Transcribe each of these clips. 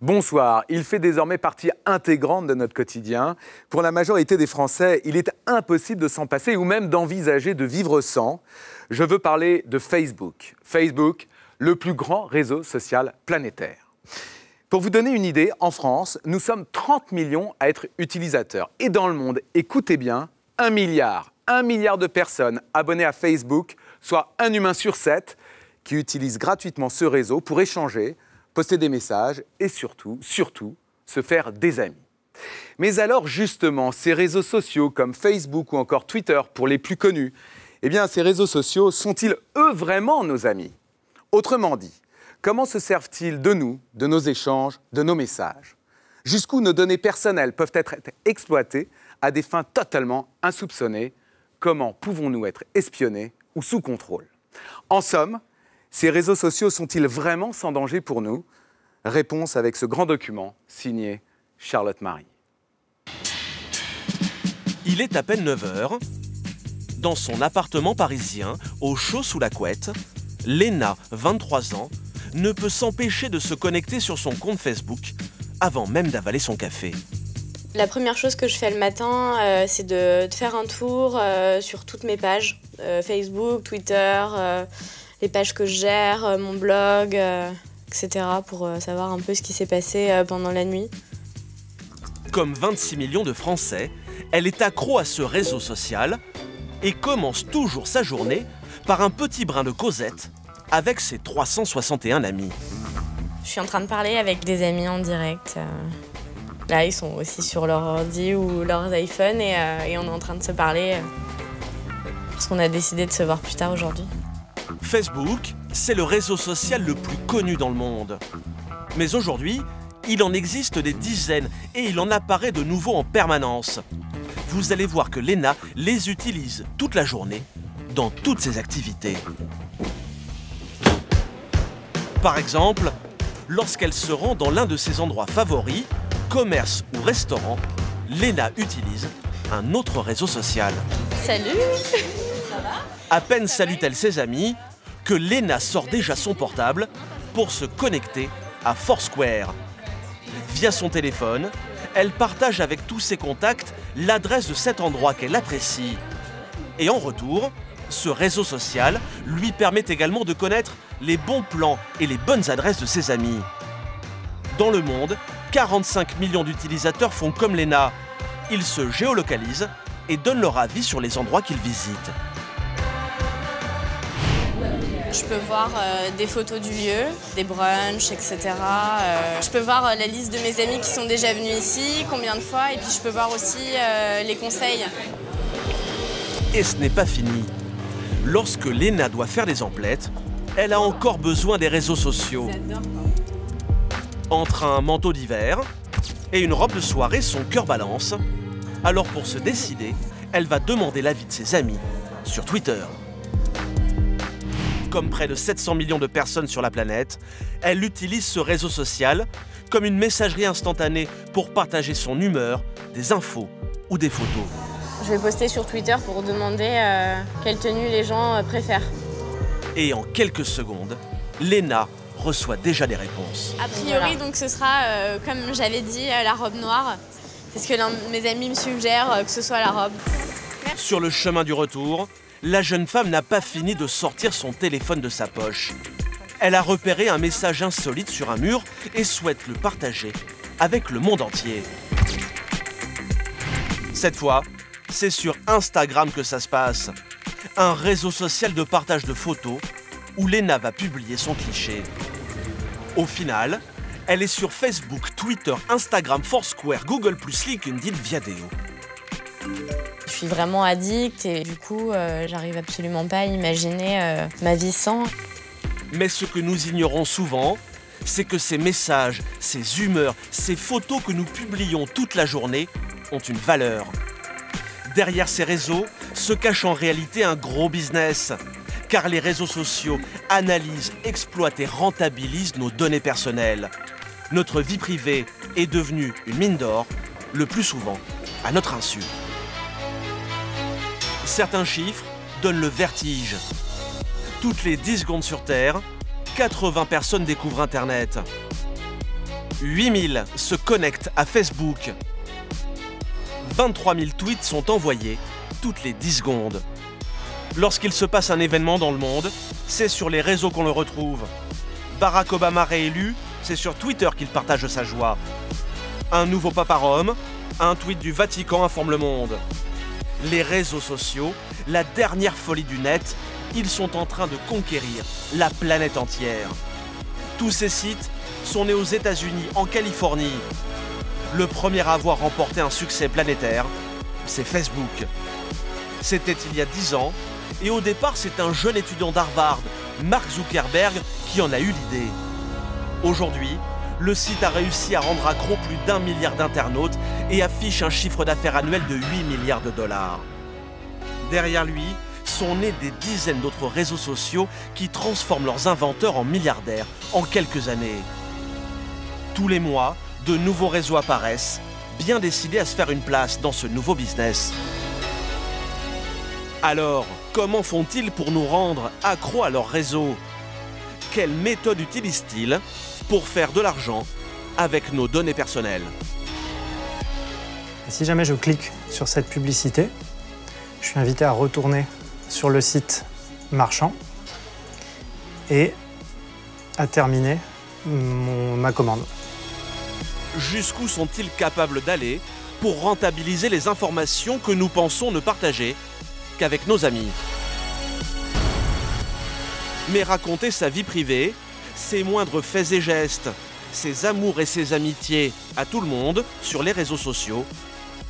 Bonsoir. Il fait désormais partie intégrante de notre quotidien. Pour la majorité des Français, il est impossible de s'en passer ou même d'envisager de vivre sans. Je veux parler de Facebook. Facebook, le plus grand réseau social planétaire. Pour vous donner une idée, en France, nous sommes 30 millions à être utilisateurs. Et dans le monde, écoutez bien, 1 milliard de personnes abonnées à Facebook, soit un humain sur 7, qui utilise gratuitement ce réseau pour échanger, poster des messages et surtout, se faire des amis. Mais alors justement, ces réseaux sociaux comme Facebook ou encore Twitter pour les plus connus, eh bien ces réseaux sociaux sont-ils eux vraiment nos amis? Autrement dit, comment se servent-ils de nous, de nos échanges, de nos messages? Jusqu'où nos données personnelles peuvent être exploitées à des fins totalement insoupçonnées? Comment pouvons-nous être espionnés ou sous contrôle? En somme, ces réseaux sociaux sont-ils vraiment sans danger pour nous? Réponse avec ce grand document signé Charlotte Marie. Il est à peine 9 h. Dans son appartement parisien, au chaud sous la couette, Léna, 23 ans, ne peut s'empêcher de se connecter sur son compte Facebook avant même d'avaler son café. La première chose que je fais le matin, c'est de faire un tour sur toutes mes pages. Facebook, Twitter, les pages que je gère, mon blog, etc. pour savoir un peu ce qui s'est passé pendant la nuit. Comme 26 millions de Français, elle est accro à ce réseau social et commence toujours sa journée par un petit brin de causette avec ses 361 amis. Je suis en train de parler avec des amis en direct. Là, ils sont aussi sur leur ordi ou leurs iPhones et on est en train de se parler parce qu'on a décidé de se voir plus tard aujourd'hui. Facebook, c'est le réseau social le plus connu dans le monde. Mais aujourd'hui, il en existe des dizaines et il en apparaît de nouveaux en permanence. Vous allez voir que Léna les utilise toute la journée dans toutes ses activités. Par exemple, lorsqu'elle se rend dans l'un de ses endroits favoris, commerce ou restaurant, Léna utilise un autre réseau social. Salut! Ça va? À peine salue-t-elle ses amis que Léna sort déjà son portable pour se connecter à Foursquare. Via son téléphone, elle partage avec tous ses contacts l'adresse de cet endroit qu'elle apprécie. Et en retour, ce réseau social lui permet également de connaître les bons plans et les bonnes adresses de ses amis. Dans le monde, 45 millions d'utilisateurs font comme Léna. Ils se géolocalisent et donnent leur avis sur les endroits qu'ils visitent. Je peux voir des photos du lieu, des brunchs, etc. Je peux voir la liste de mes amis qui sont déjà venus ici, combien de fois, et puis je peux voir aussi les conseils. Et ce n'est pas fini. Lorsque Léna doit faire des emplettes, elle a encore besoin des réseaux sociaux. Entre un manteau d'hiver et une robe de soirée, son cœur balance. Alors pour se décider, elle va demander l'avis de ses amis sur Twitter. Comme près de 700 millions de personnes sur la planète, elle utilise ce réseau social comme une messagerie instantanée pour partager son humeur, des infos ou des photos. Je vais poster sur Twitter pour demander quelle tenue les gens préfèrent. Et en quelques secondes, Léna reçoit déjà des réponses. A priori, donc ce sera, comme j'avais dit, la robe noire. C'est ce que l'un de mes amis me suggère, que ce soit la robe. Merci. Sur le chemin du retour, la jeune femme n'a pas fini de sortir son téléphone de sa poche. Elle a repéré un message insolite sur un mur et souhaite le partager avec le monde entier. Cette fois, c'est sur Instagram que ça se passe. Un réseau social de partage de photos où Léna va publier son cliché. Au final, elle est sur Facebook, Twitter, Instagram, Foursquare, Google+, LinkedIn, Viadeo. Je suis vraiment addict et du coup, j'arrive absolument pas à imaginer ma vie sans. Mais ce que nous ignorons souvent, c'est que ces messages, ces humeurs, ces photos que nous publions toute la journée ont une valeur. Derrière ces réseaux se cache en réalité un gros business. Car les réseaux sociaux analysent, exploitent et rentabilisent nos données personnelles. Notre vie privée est devenue une mine d'or, le plus souvent à notre insu. Certains chiffres donnent le vertige. Toutes les 10 secondes sur Terre, 80 personnes découvrent Internet. 8000 se connectent à Facebook. 23 000 tweets sont envoyés toutes les 10 secondes. Lorsqu'il se passe un événement dans le monde, c'est sur les réseaux qu'on le retrouve. Barack Obama réélu, c'est sur Twitter qu'il partage sa joie. Un nouveau pape à Rome, un tweet du Vatican informe le monde. Les réseaux sociaux, la dernière folie du net, ils sont en train de conquérir la planète entière. Tous ces sites sont nés aux États-Unis, en Californie. Le premier à avoir remporté un succès planétaire, c'est Facebook. C'était il y a 10 ans, et au départ, c'est un jeune étudiant d'Harvard, Mark Zuckerberg, qui en a eu l'idée. Aujourd'hui, le site a réussi à rendre accro plus d'1 milliard d'internautes et affiche un chiffre d'affaires annuel de 8 milliards de dollars. Derrière lui, sont nés des dizaines d'autres réseaux sociaux qui transforment leurs inventeurs en milliardaires en quelques années. Tous les mois, de nouveaux réseaux apparaissent, bien décidés à se faire une place dans ce nouveau business. Alors, comment font-ils pour nous rendre accros à leur réseau? Quelle méthode utilisent-ils pour faire de l'argent avec nos données personnelles? Et si jamais je clique sur cette publicité, je suis invité à retourner sur le site marchand et à terminer ma commande. Jusqu'où sont-ils capables d'aller pour rentabiliser les informations que nous pensons ne partager qu'avec nos amis? Mais raconter sa vie privée, ses moindres faits et gestes, ses amours et ses amitiés à tout le monde sur les réseaux sociaux,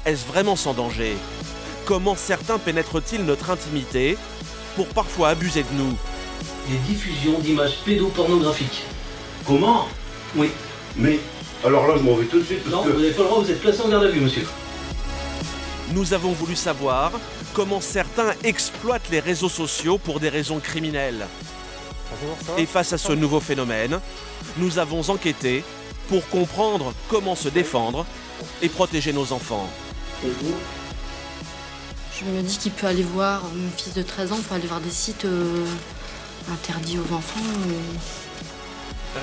est-ce vraiment sans danger? Comment certains pénètrent-ils notre intimité pour parfois abuser de nous? Les diffusions d'images pédopornographiques. Comment? Oui. Mais alors là, je m'en vais tout de suite. Non, vous n'avez pas le droit, vous êtes placé en garde à vue, monsieur. Nous avons voulu savoir comment certains exploitent les réseaux sociaux pour des raisons criminelles. Et face à ce nouveau phénomène, nous avons enquêté pour comprendre comment se défendre et protéger nos enfants. Et vous? Je me dis qu'il peut aller voir, mon fils de 13 ans peut aller voir des sites interdits aux enfants.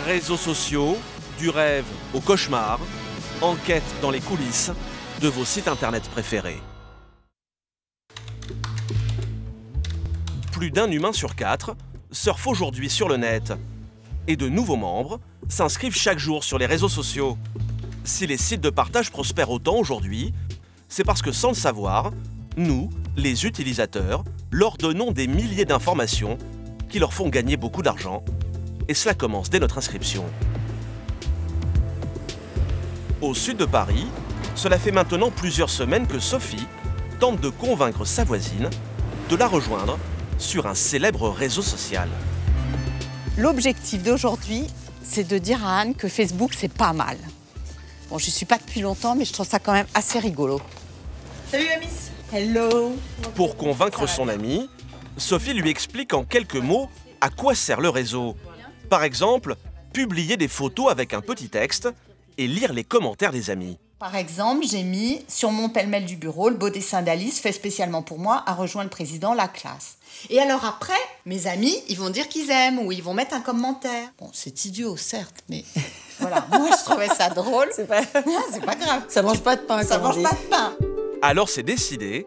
Réseaux sociaux, du rêve au cauchemar, enquête dans les coulisses de vos sites internet préférés. Plus d'un humain sur 4 surfe aujourd'hui sur le net. Et de nouveaux membres s'inscrivent chaque jour sur les réseaux sociaux. Si les sites de partage prospèrent autant aujourd'hui, c'est parce que sans le savoir, nous, les utilisateurs, leur donnons des milliers d'informations qui leur font gagner beaucoup d'argent. Et cela commence dès notre inscription. Au sud de Paris, cela fait maintenant plusieurs semaines que Sophie tente de convaincre sa voisine de la rejoindre sur un célèbre réseau social. L'objectif d'aujourd'hui, c'est de dire à Anne que Facebook, c'est pas mal. Bon, je suis pas depuis longtemps, mais je trouve ça quand même assez rigolo. Salut la miss. Hello. Pour convaincre son amie, Sophie lui explique en quelques mots à quoi sert le réseau. Par exemple, publier des photos avec un petit texte et lire les commentaires des amis. Par exemple, j'ai mis sur mon pêle-mêle du bureau le beau dessin d'Alice fait spécialement pour moi a rejoint le président la classe. Et alors après, mes amis, ils vont dire qu'ils aiment ou ils vont mettre un commentaire. Bon, c'est idiot, certes, mais voilà, moi je trouvais ça drôle. C'est pas grave. Ça mange pas de pain. Ça mange pas de pain. Alors c'est décidé,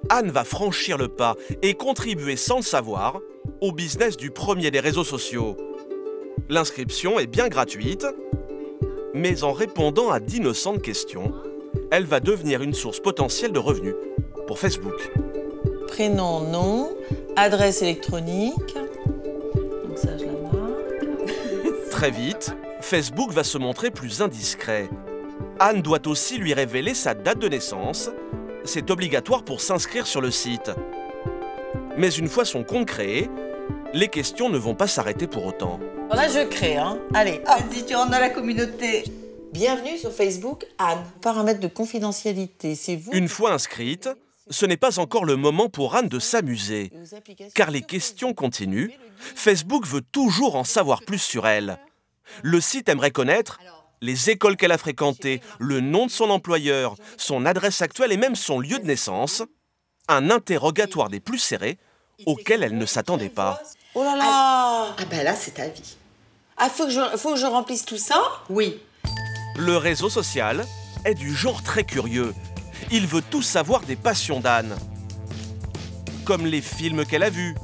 Anne va franchir le pas et contribuer sans le savoir au business du premier des réseaux sociaux. L'inscription est bien gratuite, mais en répondant à d'innocentes questions, elle va devenir une source potentielle de revenus pour Facebook. Prénom, nom, adresse électronique. Donc ça, je la marque. Très vite, Facebook va se montrer plus indiscret. Anne doit aussi lui révéler sa date de naissance. C'est obligatoire pour s'inscrire sur le site. Mais une fois son compte créé, les questions ne vont pas s'arrêter pour autant. Alors là, je crée, hein. Allez, Vas-y, tu rentres dans la communauté. bienvenue sur Facebook, Anne. Paramètres de confidentialité, c'est vous. Une fois inscrite, ce n'est pas encore le moment pour Anne de s'amuser. Car les questions continuent, Facebook veut toujours en savoir plus sur elle. Le site aimerait connaître les écoles qu'elle a fréquentées, le nom de son employeur, son adresse actuelle et même son lieu de naissance. Un interrogatoire des plus serrés auquel elle ne s'attendait pas. Oh là là. Ah ben là, c'est ta vie. Ah, faut que je remplisse tout ça? Oui. Le réseau social est du genre très curieux. Il veut tout savoir des passions d'Anne. Comme les films qu'elle a vus,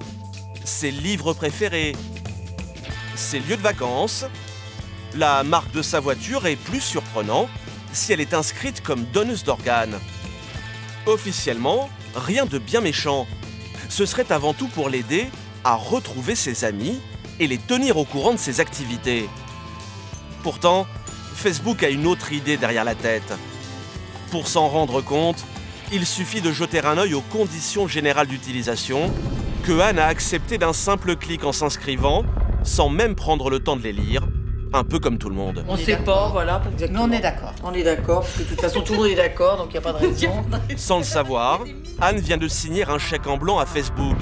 ses livres préférés, ses lieux de vacances, la marque de sa voiture et, plus surprenant, si elle est inscrite comme donneuse d'organes. Officiellement, rien de bien méchant. Ce serait avant tout pour l'aider à retrouver ses amis et les tenir au courant de ses activités. Pourtant, Facebook a une autre idée derrière la tête. Pour s'en rendre compte, il suffit de jeter un œil aux conditions générales d'utilisation que Anne a acceptées d'un simple clic en s'inscrivant, sans même prendre le temps de les lire, un peu comme tout le monde. On ne sait pas, voilà. Mais on est d'accord. On est d'accord, parce que de toute façon tout le monde est d'accord, donc il n'y a pas de raison. Sans le savoir, Anne vient de signer un chèque en blanc à Facebook.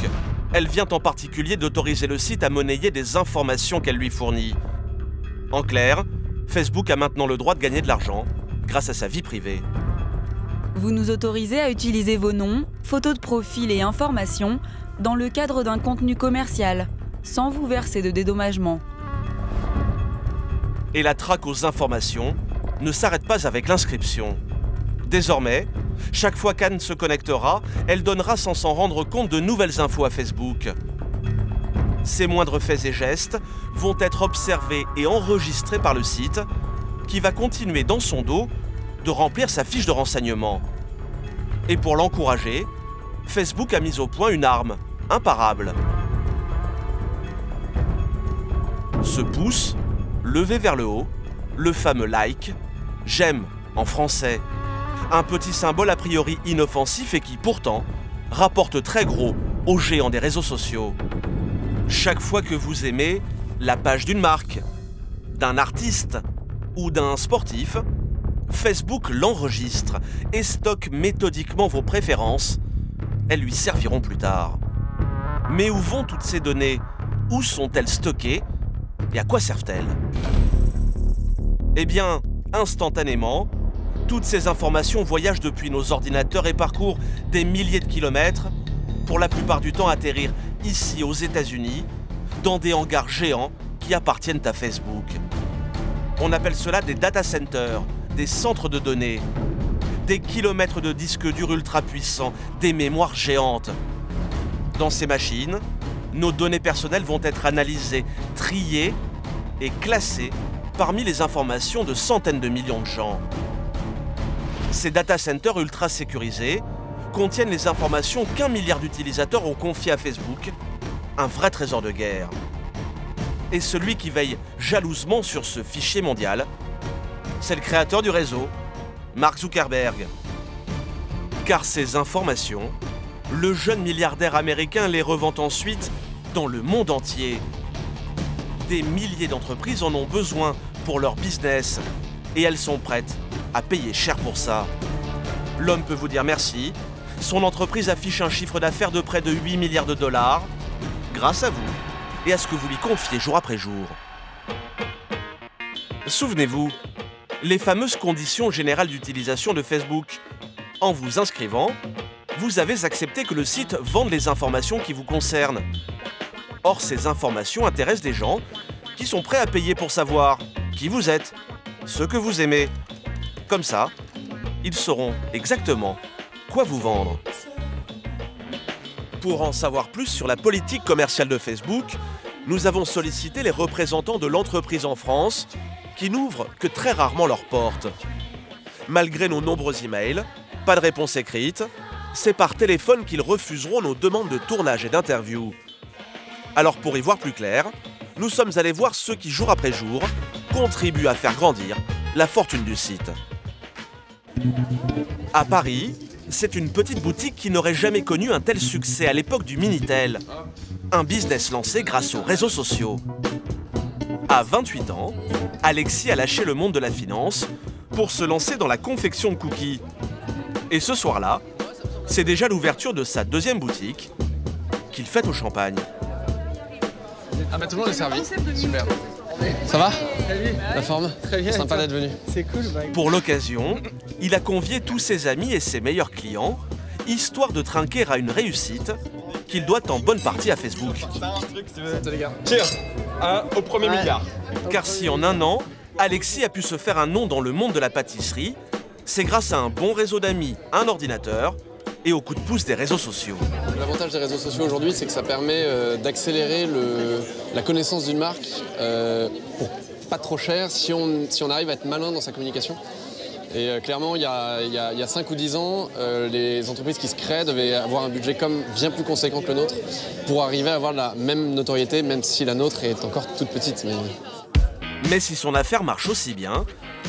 Elle vient en particulier d'autoriser le site à monnayer des informations qu'elle lui fournit. En clair, Facebook a maintenant le droit de gagner de l'argent grâce à sa vie privée. Vous nous autorisez à utiliser vos noms, photos de profil et informations dans le cadre d'un contenu commercial, sans vous verser de dédommagement. Et la traque aux informations ne s'arrête pas avec l'inscription. Désormais, chaque fois qu'Anne se connectera, elle donnera sans s'en rendre compte de nouvelles infos à Facebook. Ses moindres faits et gestes vont être observés et enregistrés par le site, qui va continuer dans son dos de remplir sa fiche de renseignement. Et pour l'encourager, Facebook a mis au point une arme imparable. Ce pouce, levé vers le haut, le fameux like, j'aime en français. Un petit symbole a priori inoffensif et qui pourtant rapporte très gros aux géants des réseaux sociaux. Chaque fois que vous aimez la page d'une marque, d'un artiste ou d'un sportif, Facebook l'enregistre et stocke méthodiquement vos préférences. Elles lui serviront plus tard. Mais où vont toutes ces données? Où sont-elles stockées? Et à quoi servent-elles? Eh bien, instantanément, toutes ces informations voyagent depuis nos ordinateurs et parcourent des milliers de kilomètres, pour la plupart du temps atterrir ici aux États-Unis, dans des hangars géants qui appartiennent à Facebook. On appelle cela des data centers, des centres de données, des kilomètres de disques durs ultra puissants, des mémoires géantes. Dans ces machines, nos données personnelles vont être analysées, triées et classées parmi les informations de centaines de millions de gens. Ces data centers ultra sécurisés contiennent les informations qu'1 milliard d'utilisateurs ont confiées à Facebook, un vrai trésor de guerre. Et celui qui veille jalousement sur ce fichier mondial, c'est le créateur du réseau, Mark Zuckerberg. Car ces informations, le jeune milliardaire américain les revend ensuite dans le monde entier. Des milliers d'entreprises en ont besoin pour leur business et elles sont prêtes à payer cher pour ça. L'homme peut vous dire merci. Son entreprise affiche un chiffre d'affaires de près de 8 milliards de dollars grâce à vous et à ce que vous lui confiez jour après jour. Souvenez-vous, les fameuses conditions générales d'utilisation de Facebook. En vous inscrivant, vous avez accepté que le site vende les informations qui vous concernent. Or, ces informations intéressent des gens qui sont prêts à payer pour savoir qui vous êtes, ce que vous aimez. Comme ça, ils sauront exactement quoi vous vendre. Pour en savoir plus sur la politique commerciale de Facebook, nous avons sollicité les représentants de l'entreprise en France qui n'ouvrent que très rarement leurs portes. Malgré nos nombreux emails, pas de réponse écrite, c'est par téléphone qu'ils refuseront nos demandes de tournage et d'interview. Alors pour y voir plus clair, nous sommes allés voir ceux qui, jour après jour, contribuent à faire grandir la fortune du site. À Paris, c'est une petite boutique qui n'aurait jamais connu un tel succès à l'époque du Minitel. Un business lancé grâce aux réseaux sociaux. À 28 ans, Alexis a lâché le monde de la finance pour se lancer dans la confection de cookies. Et ce soir-là, c'est déjà l'ouverture de sa deuxième boutique qu'il fête au champagne. Ah bah tout le monde est servi, super. Ça va? Salut. La forme? Très bien. Sympa d'être venu. C'est cool. Pour l'occasion, il a convié tous ses amis et ses meilleurs clients, histoire de trinquer à une réussite qu'il doit en bonne partie à Facebook. Un truc si tu veux. Les gars. Cheers. Au premier milliard. Car si en un an, Alexis a pu se faire un nom dans le monde de la pâtisserie. C'est grâce à un bon réseau d'amis, un ordinateur et au coup de pouce des réseaux sociaux. L'avantage des réseaux sociaux aujourd'hui, c'est que ça permet d'accélérer la connaissance d'une marque pour pas trop cher si on arrive à être malin dans sa communication. Et clairement, il y a 5 ou 10 ans, les entreprises qui se créent devaient avoir un budget bien plus conséquent que le nôtre pour arriver à avoir la même notoriété, même si la nôtre est encore toute petite. Mais si son affaire marche aussi bien,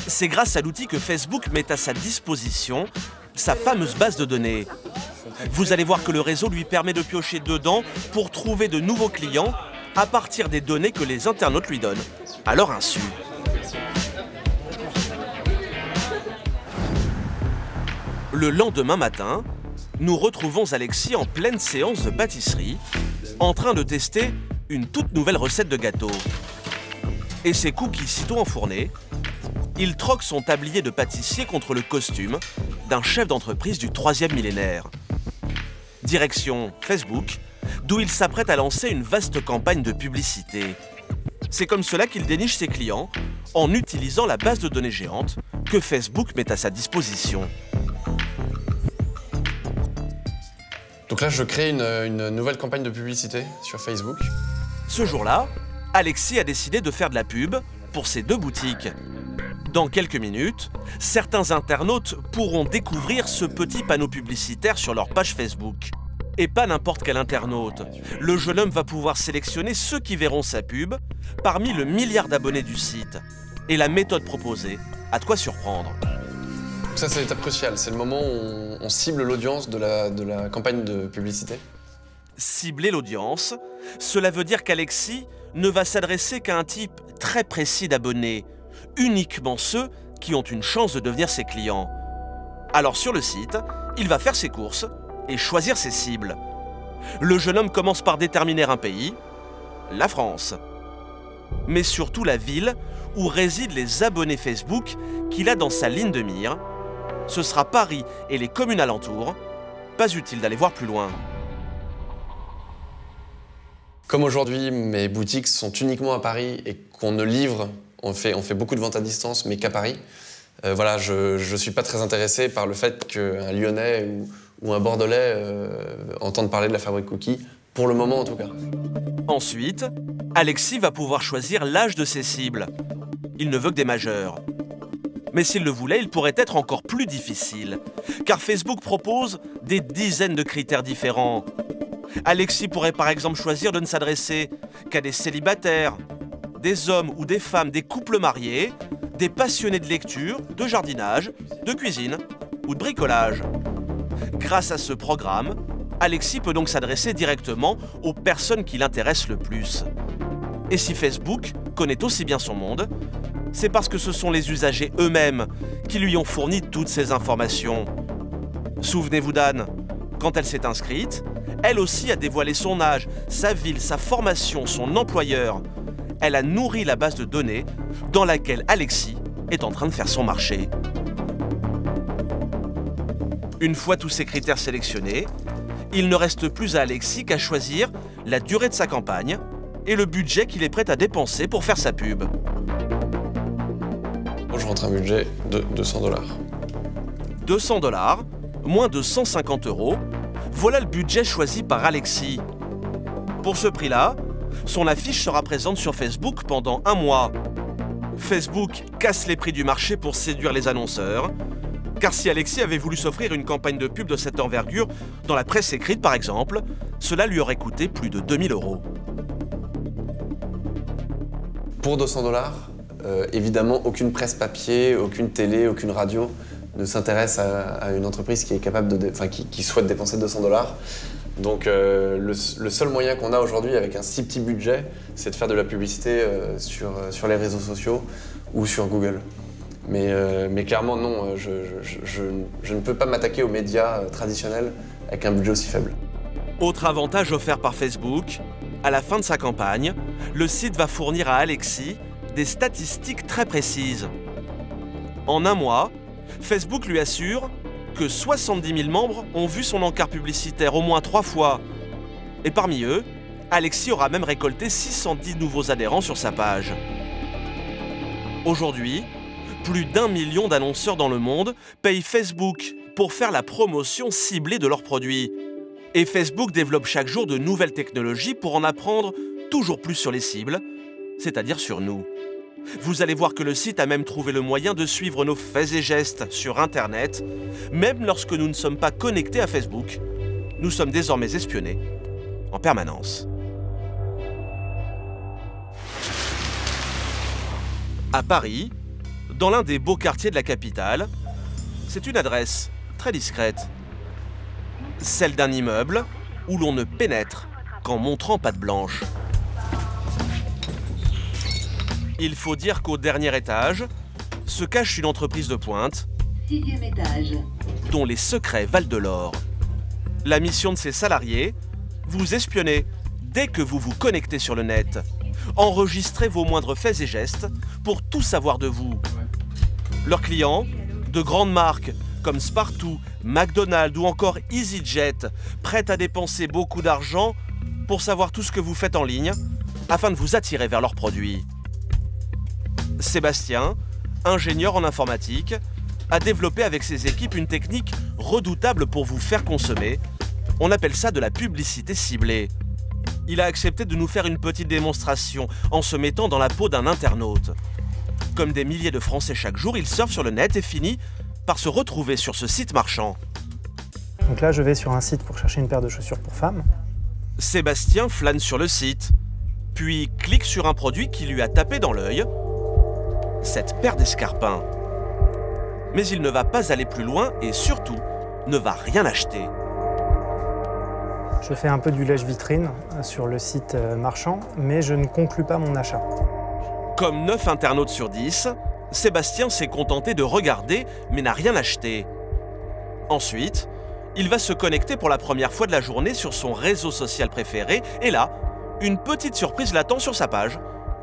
c'est grâce à l'outil que Facebook met à sa disposition, sa fameuse base de données. Vous allez voir que le réseau lui permet de piocher dedans pour trouver de nouveaux clients à partir des données que les internautes lui donnent, à leur insu. Le lendemain matin, nous retrouvons Alexis en pleine séance de pâtisserie, en train de tester une toute nouvelle recette de gâteau. Et ses cookies sitôt enfournés, il troque son tablier de pâtissier contre le costume d'un chef d'entreprise du 3e millénaire. Direction Facebook, d'où il s'apprête à lancer une vaste campagne de publicité. C'est comme cela qu'il déniche ses clients, en utilisant la base de données géante que Facebook met à sa disposition. Donc là, je crée une nouvelle campagne de publicité sur Facebook. Ce jour-là, Alexis a décidé de faire de la pub pour ses 2 boutiques. Dans quelques minutes, certains internautes pourront découvrir ce petit panneau publicitaire sur leur page Facebook. Et pas n'importe quel internaute. Le jeune homme va pouvoir sélectionner ceux qui verront sa pub parmi le milliard d'abonnés du site. Et la méthode proposée a de quoi surprendre. Ça, c'est l'étape cruciale. C'est le moment où on cible l'audience de la campagne de publicité. Cibler l'audience, cela veut dire qu'Alexis ne va s'adresser qu'à un type très précis d'abonnés, uniquement ceux qui ont une chance de devenir ses clients. Alors sur le site, il va faire ses courses et choisir ses cibles. Le jeune homme commence par déterminer un pays, la France, mais surtout la ville où résident les abonnés Facebook qu'il a dans sa ligne de mire. Ce sera Paris et les communes alentours. Pas utile d'aller voir plus loin. Comme aujourd'hui, mes boutiques sont uniquement à Paris et qu'on ne livre, on fait beaucoup de ventes à distance, mais qu'à Paris. Voilà, je ne suis pas très intéressé par le fait qu'un Lyonnais ou un Bordelais entende parler de la fabrique cookies, pour le moment en tout cas. Ensuite, Alexis va pouvoir choisir l'âge de ses cibles. Il ne veut que des majeurs. Mais s'il le voulait, il pourrait être encore plus difficile, car Facebook propose des dizaines de critères différents. Alexis pourrait par exemple choisir de ne s'adresser qu'à des célibataires, des hommes ou des femmes, des couples mariés, des passionnés de lecture, de jardinage, de cuisine ou de bricolage. Grâce à ce programme, Alexis peut donc s'adresser directement aux personnes qui l'intéressent le plus. Et si Facebook connaît aussi bien son monde, c'est parce que ce sont les usagers eux-mêmes qui lui ont fourni toutes ces informations. Souvenez-vous d'Anne, quand elle s'est inscrite, elle aussi a dévoilé son âge, sa ville, sa formation, son employeur. Elle a nourri la base de données dans laquelle Alexis est en train de faire son marché. Une fois tous ces critères sélectionnés, il ne reste plus à Alexis qu'à choisir la durée de sa campagne et le budget qu'il est prêt à dépenser pour faire sa pub. Je rentre un budget de 200 $. 200 $, moins de 150 €, voilà le budget choisi par Alexis. Pour ce prix-là, son affiche sera présente sur Facebook pendant 1 mois. Facebook casse les prix du marché pour séduire les annonceurs. Car si Alexis avait voulu s'offrir une campagne de pub de cette envergure, dans la presse écrite par exemple, cela lui aurait coûté plus de 2000 €. Pour 200 $, évidemment, aucune presse papier, aucune télé, aucune radio ne s'intéresse à une entreprise qui est capable qui souhaite dépenser 200 $. Donc le seul moyen qu'on a aujourd'hui avec un si petit budget, c'est de faire de la publicité sur les réseaux sociaux ou sur Google. Mais clairement, non, je ne peux pas m'attaquer aux médias traditionnels avec un budget aussi faible. Autre avantage offert par Facebook, à la fin de sa campagne, le site va fournir à Alexis des statistiques très précises. En 1 mois, Facebook lui assure que 70 000 membres ont vu son encart publicitaire au moins 3 fois. Et parmi eux, Alexis aura même récolté 610 nouveaux adhérents sur sa page. Aujourd'hui, plus d'1 million d'annonceurs dans le monde payent Facebook pour faire la promotion ciblée de leurs produits. Et Facebook développe chaque jour de nouvelles technologies pour en apprendre toujours plus sur les cibles, c'est-à-dire sur nous. Vous allez voir que le site a même trouvé le moyen de suivre nos faits et gestes sur Internet, même lorsque nous ne sommes pas connectés à Facebook. Nous sommes désormais espionnés en permanence. À Paris, dans l'un des beaux quartiers de la capitale, c'est une adresse très discrète. Celle d'un immeuble où l'on ne pénètre qu'en montrant patte blanche. Il faut dire qu'au dernier étage se cache une entreprise de pointe, 6e étage, dont les secrets valent de l'or. La mission de ses salariés, vous espionner dès que vous vous connectez sur le net. Enregistrez vos moindres faits et gestes pour tout savoir de vous. Leurs clients, de grandes marques comme Spartoo, McDonald's ou encore EasyJet, prêtent à dépenser beaucoup d'argent pour savoir tout ce que vous faites en ligne afin de vous attirer vers leurs produits. Sébastien, ingénieur en informatique, a développé avec ses équipes une technique redoutable pour vous faire consommer. On appelle ça de la publicité ciblée. Il a accepté de nous faire une petite démonstration en se mettant dans la peau d'un internaute. Comme des milliers de Français chaque jour, il surfe sur le net et finit par se retrouver sur ce site marchand. Donc là, je vais sur un site pour chercher une paire de chaussures pour femmes. Sébastien flâne sur le site, puis clique sur un produit qui lui a tapé dans l'œil, cette paire d'escarpins. Mais il ne va pas aller plus loin et surtout ne va rien acheter. Je fais un peu du lèche-vitrine sur le site marchand, mais je ne conclus pas mon achat. Comme 9 internautes sur 10, Sébastien s'est contenté de regarder mais n'a rien acheté. Ensuite, il va se connecter pour la première fois de la journée sur son réseau social préféré et là, une petite surprise l'attend sur sa page,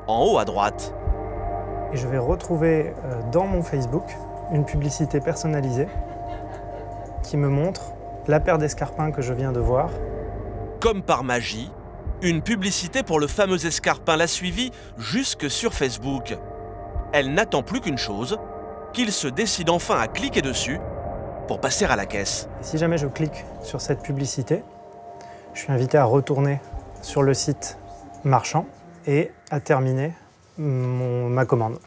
en haut à droite. Et je vais retrouver dans mon Facebook une publicité personnalisée qui me montre la paire d'escarpins que je viens de voir. Comme par magie, une publicité pour le fameux escarpin l'a suivi jusque sur Facebook. Elle n'attend plus qu'une chose, qu'il se décide enfin à cliquer dessus pour passer à la caisse. Et si jamais je clique sur cette publicité, je suis invité à retourner sur le site marchand et à terminer ma commande.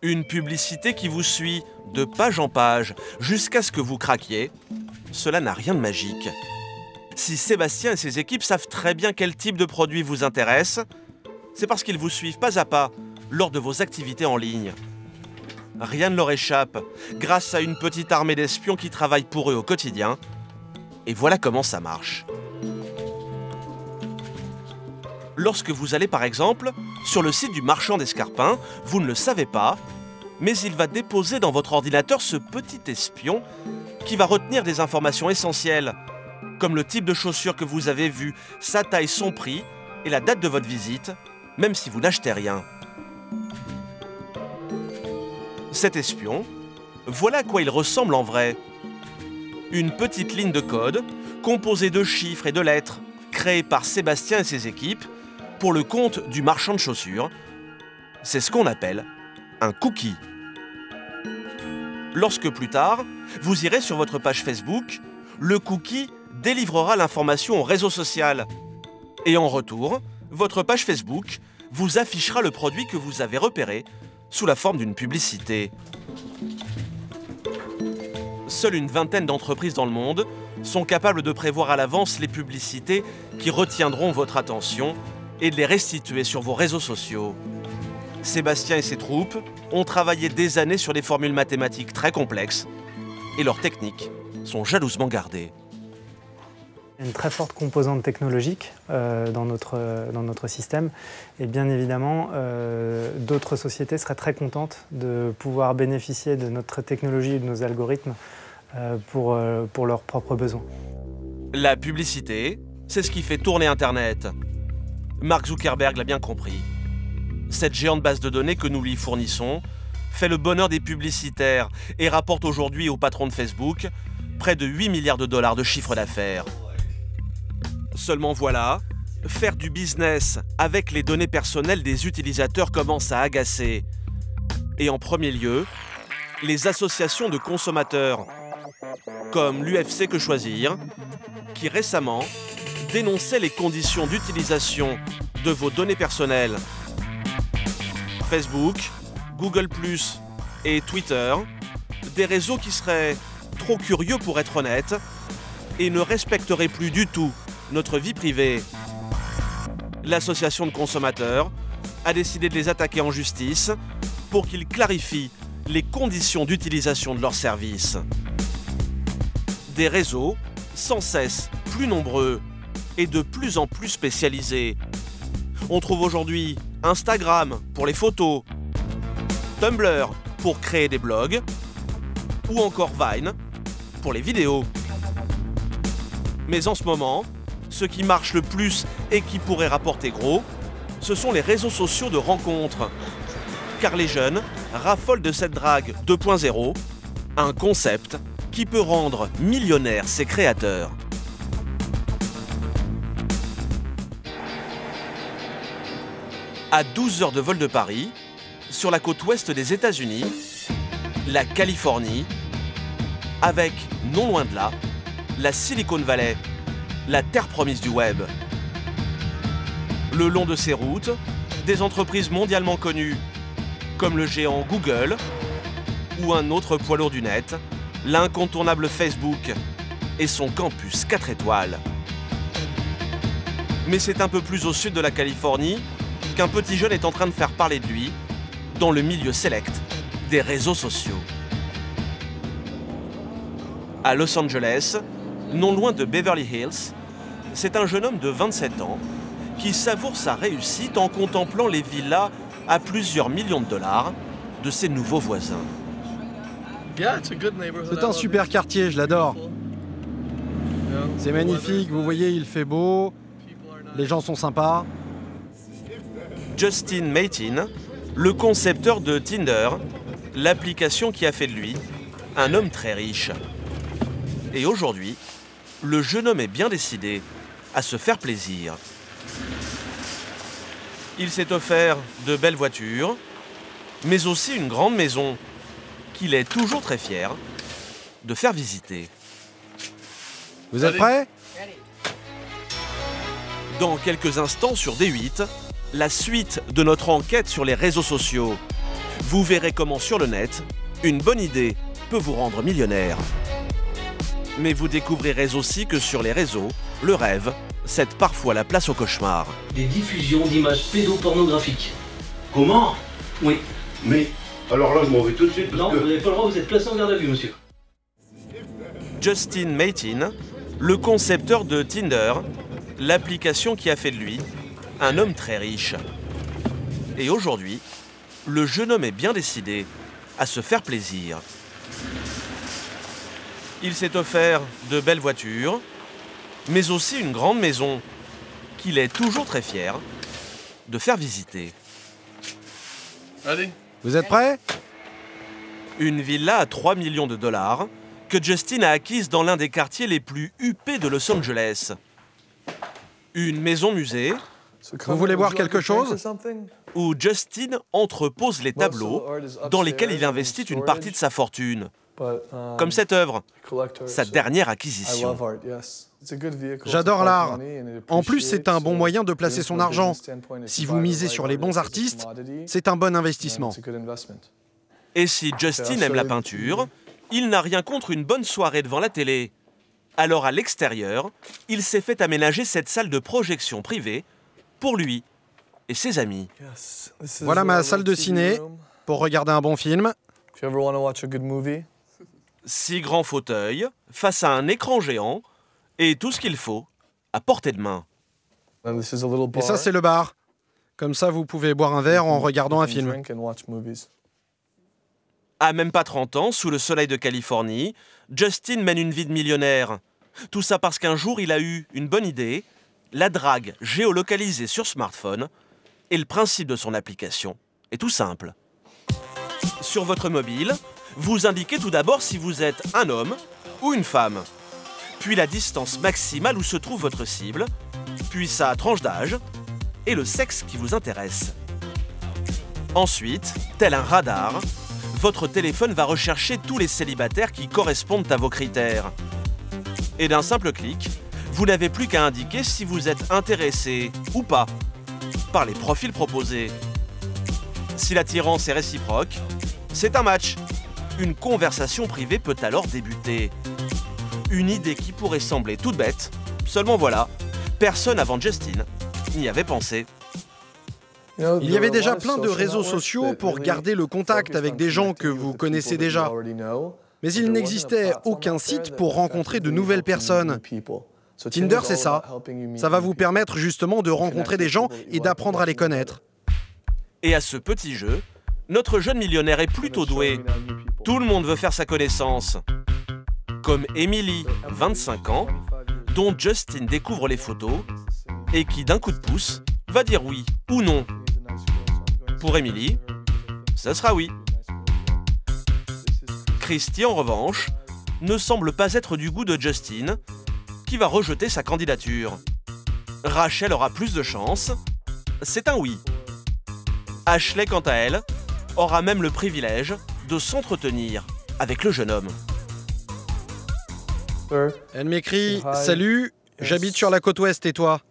Une publicité qui vous suit de page en page jusqu'à ce que vous craquiez. Cela n'a rien de magique. Si Sébastien et ses équipes savent très bien quel type de produit vous intéresse, c'est parce qu'ils vous suivent pas à pas lors de vos activités en ligne. Rien ne leur échappe, grâce à une petite armée d'espions qui travaillent pour eux au quotidien. Et voilà comment ça marche. Lorsque vous allez par exemple sur le site du marchand d'escarpins, vous ne le savez pas, mais il va déposer dans votre ordinateur ce petit espion qui va retenir des informations essentielles, comme le type de chaussures que vous avez vu, sa taille, son prix et la date de votre visite, même si vous n'achetez rien. Cet espion, voilà à quoi il ressemble en vrai. Une petite ligne de code composée de chiffres et de lettres, créée par Sébastien et ses équipes pour le compte du marchand de chaussures. C'est ce qu'on appelle un cookie. Lorsque plus tard, vous irez sur votre page Facebook, le cookie délivrera l'information au réseau social. Et en retour, votre page Facebook vous affichera le produit que vous avez repéré sous la forme d'une publicité. Seule une vingtaine d'entreprises dans le monde sont capables de prévoir à l'avance les publicités qui retiendront votre attention et de les restituer sur vos réseaux sociaux. Sébastien et ses troupes ont travaillé des années sur des formules mathématiques très complexes et leurs techniques sont jalousement gardées. Il y a une très forte composante technologique dans notre système et bien évidemment d'autres sociétés seraient très contentes de pouvoir bénéficier de notre technologie et de nos algorithmes pour leurs propres besoins. La publicité, c'est ce qui fait tourner Internet. Mark Zuckerberg l'a bien compris. Cette géante base de données que nous lui fournissons fait le bonheur des publicitaires et rapporte aujourd'hui au patron de Facebook près de 8 milliards de dollars de chiffre d'affaires. Seulement voilà, faire du business avec les données personnelles des utilisateurs commence à agacer. Et en premier lieu, les associations de consommateurs, comme l'UFC Que Choisir, qui récemment dénonçait les conditions d'utilisation de vos données personnelles. Facebook, Google+, et Twitter, des réseaux qui seraient trop curieux pour être honnêtes et ne respecteraient plus du tout notre vie privée. L'association de consommateurs a décidé de les attaquer en justice pour qu'ils clarifient les conditions d'utilisation de leurs services. Des réseaux sans cesse plus nombreux et de plus en plus spécialisés. On trouve aujourd'hui Instagram pour les photos, Tumblr pour créer des blogs, ou encore Vine pour les vidéos. Mais en ce moment, ce qui marche le plus et qui pourrait rapporter gros, ce sont les réseaux sociaux de rencontres. Car les jeunes raffolent de cette drague 2.0, un concept qui peut rendre millionnaires ses créateurs. À 12 heures de vol de Paris, sur la côte ouest des États-Unis, la Californie, avec, non loin de là, la Silicon Valley, la terre promise du web. Le long de ces routes, des entreprises mondialement connues, comme le géant Google, ou un autre poids lourd du net, l'incontournable Facebook et son campus 4 étoiles. Mais c'est un peu plus au sud de la Californie qu'un petit jeune est en train de faire parler de lui dans le milieu select des réseaux sociaux. À Los Angeles, non loin de Beverly Hills, c'est un jeune homme de 27 ans qui savoure sa réussite en contemplant les villas à plusieurs millions de dollars de ses nouveaux voisins. C'est un super quartier, je l'adore. C'est magnifique, vous voyez, il fait beau, les gens sont sympas. Justin Matin, le concepteur de Tinder, l'application qui a fait de lui un homme très riche. Et aujourd'hui, le jeune homme est bien décidé à se faire plaisir. Il s'est offert de belles voitures, mais aussi une grande maison qu'il est toujours très fier de faire visiter. Vous êtes prêts ? Dans quelques instants sur D8, la suite de notre enquête sur les réseaux sociaux. Vous verrez comment sur le net, une bonne idée peut vous rendre millionnaire. Mais vous découvrirez aussi que sur les réseaux, le rêve cède parfois la place au cauchemar. Des diffusions d'images pédopornographiques. Comment? Oui. Mais, alors là, je m'en vais tout de suite parce Non, que... vous n'avez pas le droit, vous êtes placé en garde à vue, monsieur. Justin Matin, le concepteur de Tinder, l'application qui a fait de lui un homme très riche. Et aujourd'hui, le jeune homme est bien décidé à se faire plaisir. Il s'est offert de belles voitures, mais aussi une grande maison qu'il est toujours très fier de faire visiter. Allez. Vous êtes prêts ? Une villa à 3 millions de dollars que Justin a acquise dans l'un des quartiers les plus huppés de Los Angeles. Une maison musée. Vous voulez boire quelque chose ? Où Justin entrepose les tableaux dans lesquels il investit une partie de sa fortune. Comme cette œuvre, sa dernière acquisition. J'adore l'art. En plus, c'est un bon moyen de placer son argent. Si vous misez sur les bons artistes, c'est un bon investissement. Et si Justin aime la peinture, il n'a rien contre une bonne soirée devant la télé. Alors à l'extérieur, il s'est fait aménager cette salle de projection privée pour lui et ses amis. Voilà ma salle de ciné pour regarder un bon film. 6 grands fauteuils face à un écran géant et tout ce qu'il faut à portée de main. Et ça, c'est le bar. Comme ça, vous pouvez boire un verre en regardant un film. À même pas 30 ans, sous le soleil de Californie, Justin mène une vie de millionnaire. Tout ça parce qu'un jour, il a eu une bonne idée, la drague géolocalisée sur smartphone, et le principe de son application est tout simple. Sur votre mobile, vous indiquez tout d'abord si vous êtes un homme ou une femme, puis la distance maximale où se trouve votre cible, puis sa tranche d'âge et le sexe qui vous intéresse. Ensuite, tel un radar, votre téléphone va rechercher tous les célibataires qui correspondent à vos critères. Et d'un simple clic, vous n'avez plus qu'à indiquer si vous êtes intéressé ou pas par les profils proposés. Si l'attirance est réciproque, c'est un match. Une conversation privée peut alors débuter. Une idée qui pourrait sembler toute bête, seulement voilà, personne avant Justin n'y avait pensé. Il y avait déjà plein de réseaux sociaux pour garder le contact avec des gens que vous connaissez déjà. Mais il n'existait aucun site pour rencontrer de nouvelles personnes. Tinder, c'est ça. Ça va vous permettre justement de rencontrer des gens et d'apprendre à les connaître. Et à ce petit jeu, notre jeune millionnaire est plutôt doué. Tout le monde veut faire sa connaissance. Comme Emily, 25 ans, dont Justin découvre les photos et qui, d'un coup de pouce, va dire oui ou non. Pour Emily, ça sera oui. Christy, en revanche, ne semble pas être du goût de Justin, qui va rejeter sa candidature. Rachel aura plus de chance, c'est un oui. Ashley, quant à elle, aura même le privilège de s'entretenir avec le jeune homme. Elle m'écrit « Salut, j'habite sur la côte ouest et toi ?»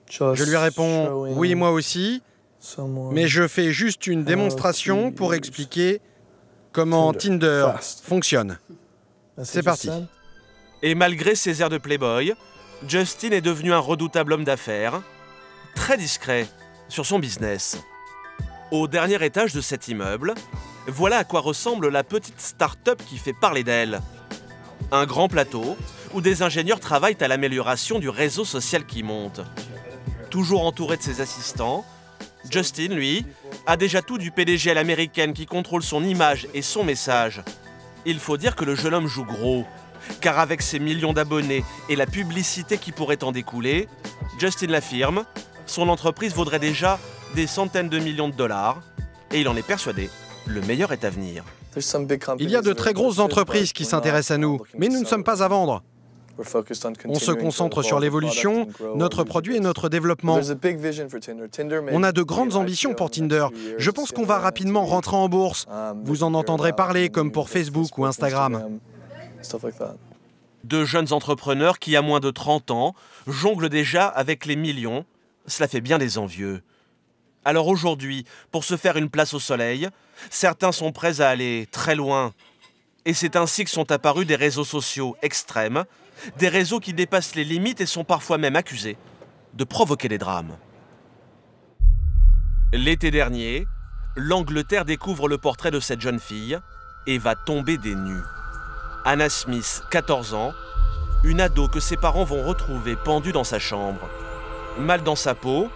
Je lui réponds « Oui, moi aussi, mais je fais juste une démonstration pour expliquer comment Tinder fonctionne. » C'est parti. Et malgré ses airs de playboy, Justin est devenu un redoutable homme d'affaires, très discret sur son business. Au dernier étage de cet immeuble, voilà à quoi ressemble la petite start-up qui fait parler d'elle. Un grand plateau où des ingénieurs travaillent à l'amélioration du réseau social qui monte. Toujours entouré de ses assistants, Justin, lui, a déjà tout du PDG à l'américaine qui contrôle son image et son message. Il faut dire que le jeune homme joue gros, car avec ses millions d'abonnés et la publicité qui pourrait en découler, Justin l'affirme, son entreprise vaudrait déjà des centaines de millions de dollars, et il en est persuadé, le meilleur est à venir. Il y a de très grosses entreprises qui s'intéressent à nous, mais nous ne sommes pas à vendre. On se concentre sur l'évolution, notre produit et notre développement. On a de grandes ambitions pour Tinder. Je pense qu'on va rapidement rentrer en bourse. Vous en entendrez parler comme pour Facebook ou Instagram. De jeunes entrepreneurs qui, à moins de 30 ans, jonglent déjà avec les millions. Cela fait bien des envieux. Alors aujourd'hui, pour se faire une place au soleil, certains sont prêts à aller très loin. Et c'est ainsi que sont apparus des réseaux sociaux extrêmes, des réseaux qui dépassent les limites et sont parfois même accusés de provoquer des drames. L'été dernier, l'Angleterre découvre le portrait de cette jeune fille et va tomber des nues. Anna Smith, 14 ans, une ado que ses parents vont retrouver pendue dans sa chambre. Mal dans sa peau,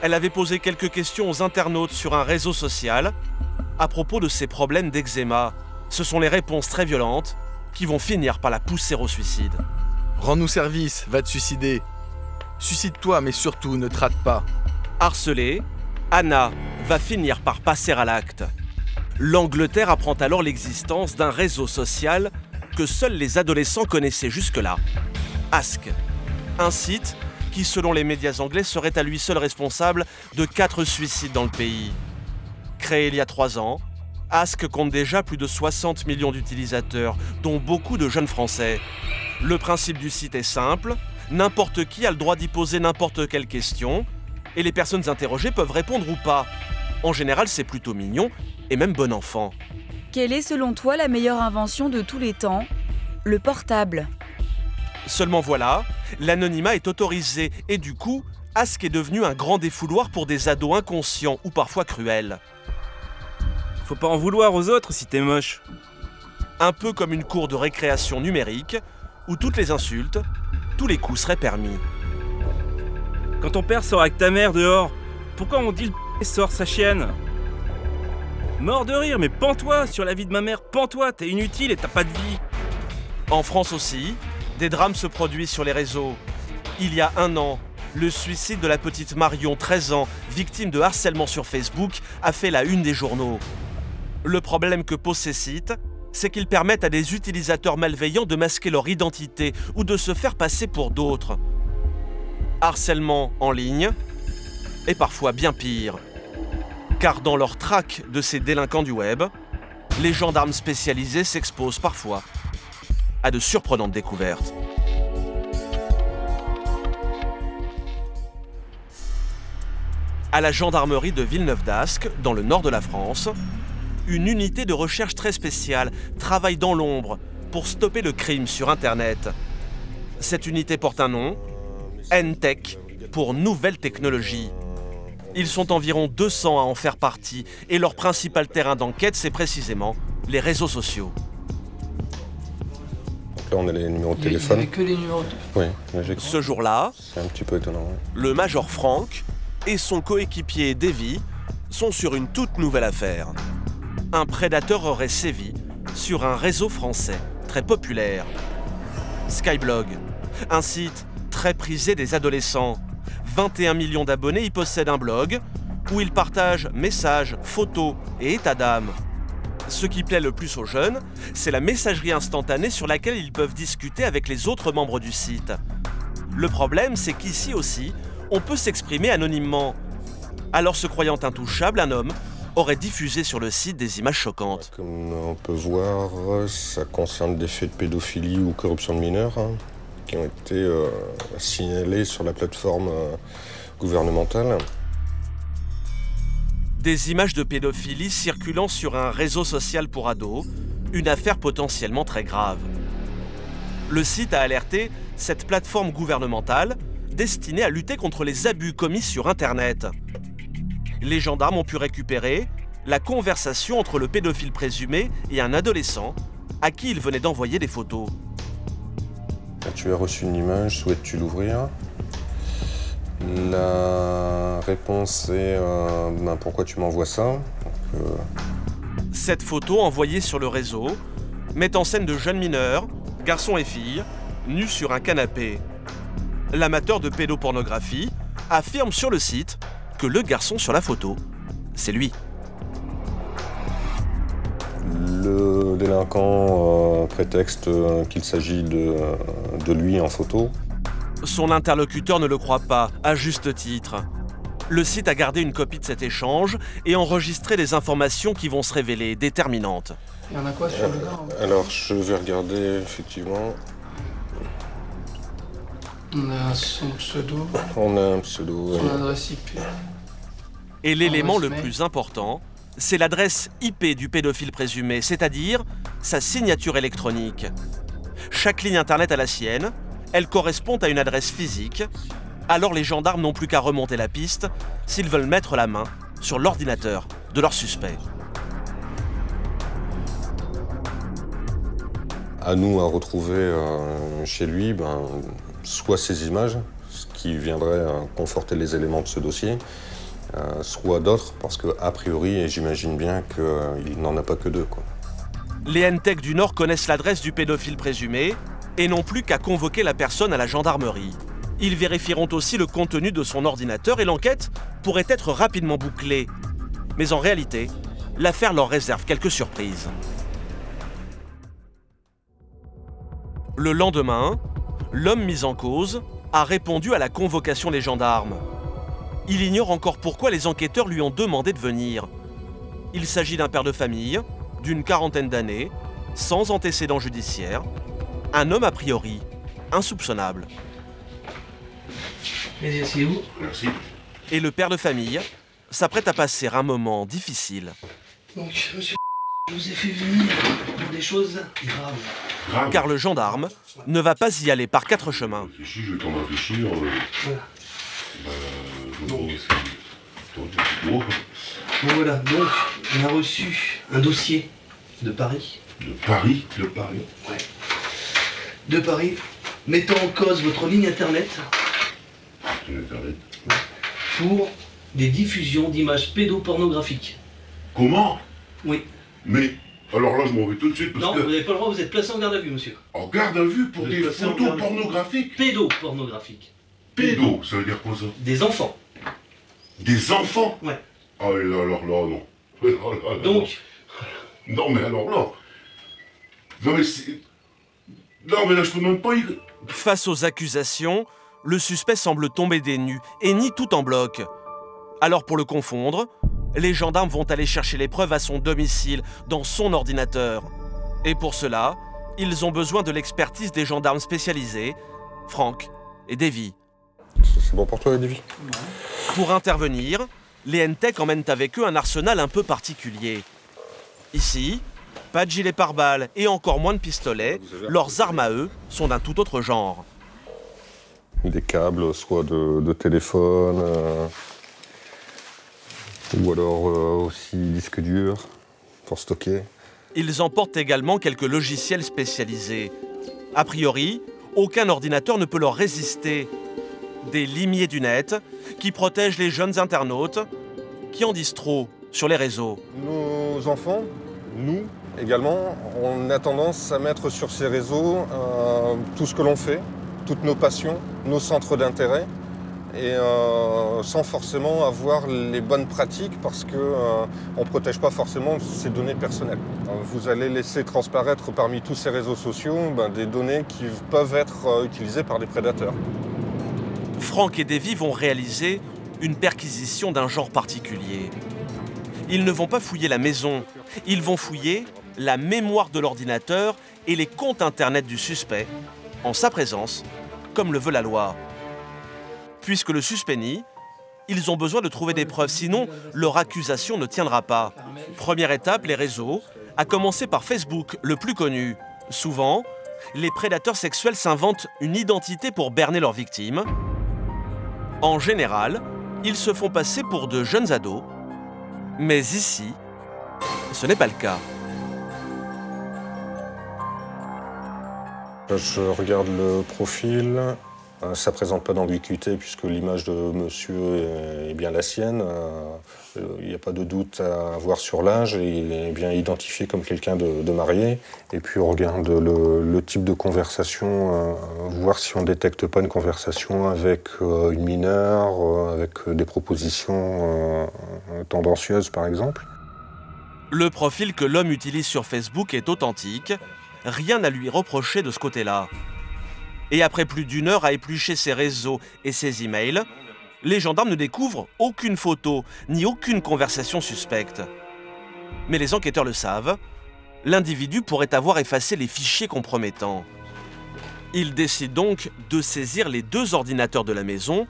elle avait posé quelques questions aux internautes sur un réseau social à propos de ses problèmes d'eczéma. Ce sont les réponses très violentes qui vont finir par la pousser au suicide. Rends-nous service, va te suicider. Suicide-toi, mais surtout, ne te rate pas. Harcelée, Anna va finir par passer à l'acte. L'Angleterre apprend alors l'existence d'un réseau social que seuls les adolescents connaissaient jusque-là. Ask, un site qui, selon les médias anglais, serait à lui seul responsable de 4 suicides dans le pays. Créé il y a 3 ans, Ask compte déjà plus de 60 millions d'utilisateurs, dont beaucoup de jeunes Français. Le principe du site est simple, n'importe qui a le droit d'y poser n'importe quelle question, et les personnes interrogées peuvent répondre ou pas. En général, c'est plutôt mignon et même bon enfant. Quelle est selon toi la meilleure invention de tous les temps? Le portable. Seulement voilà, l'anonymat est autorisé et du coup, Ask est devenu un grand défouloir pour des ados inconscients ou parfois cruels. Faut pas en vouloir aux autres si t'es moche. Un peu comme une cour de récréation numérique où toutes les insultes, tous les coups seraient permis. Quand ton père sort avec ta mère dehors, pourquoi on dit le p sort sa chienne? Mort de rire, mais pends-toi sur la vie de ma mère, pends-toi, t'es inutile et t'as pas de vie. En France aussi, des drames se produisent sur les réseaux. Il y a 1 an, le suicide de la petite Marion, 13 ans, victime de harcèlement sur Facebook, a fait la une des journaux. Le problème que posent ces sites, c'est qu'ils permettent à des utilisateurs malveillants de masquer leur identité ou de se faire passer pour d'autres. harcèlement en ligne et parfois bien pire. Car dans leur traque de ces délinquants du web, les gendarmes spécialisés s'exposent parfois à de surprenantes découvertes. À la gendarmerie de Villeneuve-d'Ascq, dans le nord de la France, une unité de recherche très spéciale travaille dans l'ombre pour stopper le crime sur Internet. Cette unité porte un nom, NTech, pour Nouvelles Technologies. Ils sont environ 200 à en faire partie et leur principal terrain d'enquête, c'est précisément les réseaux sociaux. Donc là, on a les numéros de téléphone. Il n'y avait que les numéros de... Oui, ce jour-là, c'est un petit peu étonnant. Ouais. Le major Franck et son coéquipier Davy sont sur une toute nouvelle affaire. Un prédateur aurait sévi sur un réseau français très populaire. Skyblog, un site très prisé des adolescents. 21 millions d'abonnés y possèdent un blog où ils partagent messages, photos et états d'âme. Ce qui plaît le plus aux jeunes, c'est la messagerie instantanée sur laquelle ils peuvent discuter avec les autres membres du site. Le problème, c'est qu'ici aussi, on peut s'exprimer anonymement. Alors, se croyant intouchable, un homme aurait diffusé sur le site des images choquantes. Comme on peut voir, ça concerne des faits de pédophilie ou corruption de mineurs qui ont été signalés sur la plateforme gouvernementale. Des images de pédophilie circulant sur un réseau social pour ados, une affaire potentiellement très grave. Le site a alerté cette plateforme gouvernementale destinée à lutter contre les abus commis sur Internet. Les gendarmes ont pu récupérer la conversation entre le pédophile présumé et un adolescent à qui il venait d'envoyer des photos. Tu as reçu une image, souhaites-tu l'ouvrir? La réponse est pourquoi tu m'envoies ça? Cette photo envoyée sur le réseau met en scène de jeunes mineurs, garçons et filles, nus sur un canapé. L'amateur de pédopornographie affirme sur le site que le garçon sur la photo, c'est lui. Le délinquant prétexte qu'il s'agit de lui en photo. Son interlocuteur ne le croit pas, à juste titre. Le site a gardé une copie de cet échange et enregistré des informations qui vont se révéler déterminantes. Il y en a quoi sur le gars? Alors, je vais regarder, effectivement. On a son pseudo. On a un pseudo. Son adresse IP. Et l'élément le plus important, c'est l'adresse IP du pédophile présumé, c'est-à-dire sa signature électronique. Chaque ligne Internet a la sienne, elle correspond à une adresse physique, alors les gendarmes n'ont plus qu'à remonter la piste s'ils veulent mettre la main sur l'ordinateur de leur suspect. À nous à retrouver chez lui, soit ces images, ce qui viendrait conforter les éléments de ce dossier, soit d'autres, parce qu'a priori, et j'imagine bien qu'il n'en a pas que deux, quoi. Les NTech du Nord connaissent l'adresse du pédophile présumé et n'ont plus qu'à convoquer la personne à la gendarmerie. Ils vérifieront aussi le contenu de son ordinateur et l'enquête pourrait être rapidement bouclée. Mais en réalité, l'affaire leur réserve quelques surprises. Le lendemain, l'homme mis en cause a répondu à la convocation des gendarmes. Il ignore encore pourquoi les enquêteurs lui ont demandé de venir. Il s'agit d'un père de famille, d'une quarantaine d'années, sans antécédents judiciaires, un homme a priori insoupçonnable. Mais asseyez-vous. Merci. Et le père de famille s'apprête à passer un moment difficile. Donc, monsieur, je vous ai fait venir pour des choses graves. Car le gendarme ne va pas y aller par quatre chemins. Je vais t'en réfléchir. Voilà. Donc voilà, donc on a reçu un dossier de Paris. De Paris? De Paris? Ouais. De Paris, mettant en cause votre ligne internet. Internet. Pour des diffusions d'images pédopornographiques. Comment? Oui. Mais, alors là, je m'en vais tout de suite parce non, que... vous n'avez pas le droit, vous êtes placé en garde à vue, monsieur. En garde à vue pour des photos pornographiques? Pédopornographiques. Pédo, ça veut dire quoi ça? Des enfants. Des enfants? Ouais. Ah oui, alors là, non. Donc? Non, mais alors là... Non, mais c'est... Non, mais là, je peux même pas y... Face aux accusations, le suspect semble tomber des nues et nie tout en bloc. Alors pour le confondre, les gendarmes vont aller chercher les preuves à son domicile, dans son ordinateur. Et pour cela, ils ont besoin de l'expertise des gendarmes spécialisés, Franck et Davy. C'est bon pour toi, Davy? Pour intervenir, les N-Tech emmènent avec eux un arsenal un peu particulier. Ici, pas de gilet pare-balles et encore moins de pistolets, leurs armes à eux sont d'un tout autre genre. Des câbles, soit de téléphone, ou alors aussi disque dur pour stocker. Ils emportent également quelques logiciels spécialisés. A priori, aucun ordinateur ne peut leur résister. Des limiers du net qui protègent les jeunes internautes qui en disent trop sur les réseaux. Nos enfants, nous également, on a tendance à mettre sur ces réseaux tout ce que l'on fait, toutes nos passions, nos centres d'intérêt, et sans forcément avoir les bonnes pratiques parce qu'on ne protège pas forcément ces données personnelles. Vous allez laisser transparaître parmi tous ces réseaux sociaux des données qui peuvent être utilisées par des prédateurs. Franck et Davy vont réaliser une perquisition d'un genre particulier. Ils ne vont pas fouiller la maison, ils vont fouiller la mémoire de l'ordinateur et les comptes internet du suspect, en sa présence, comme le veut la loi. Puisque le suspect nie, ils ont besoin de trouver des preuves, sinon leur accusation ne tiendra pas. Première étape, les réseaux, à commencer par Facebook, le plus connu. Souvent, les prédateurs sexuels s'inventent une identité pour berner leurs victimes. En général, ils se font passer pour de jeunes ados. Mais ici, ce n'est pas le cas. Je regarde le profil. Ça ne présente pas d'ambiguïté puisque l'image de monsieur est bien la sienne. Il n'y a pas de doute à avoir sur l'âge. Il est bien identifié comme quelqu'un de marié. Et puis on regarde le type de conversation, voir si on ne détecte pas une conversation avec une mineure, avec des propositions tendancieuses par exemple. Le profil que l'homme utilise sur Facebook est authentique. Rien à lui reprocher de ce côté-là. Et après plus d'une heure à éplucher ses réseaux et ses emails, les gendarmes ne découvrent aucune photo ni aucune conversation suspecte. Mais les enquêteurs le savent, l'individu pourrait avoir effacé les fichiers compromettants. Ils décident donc de saisir les deux ordinateurs de la maison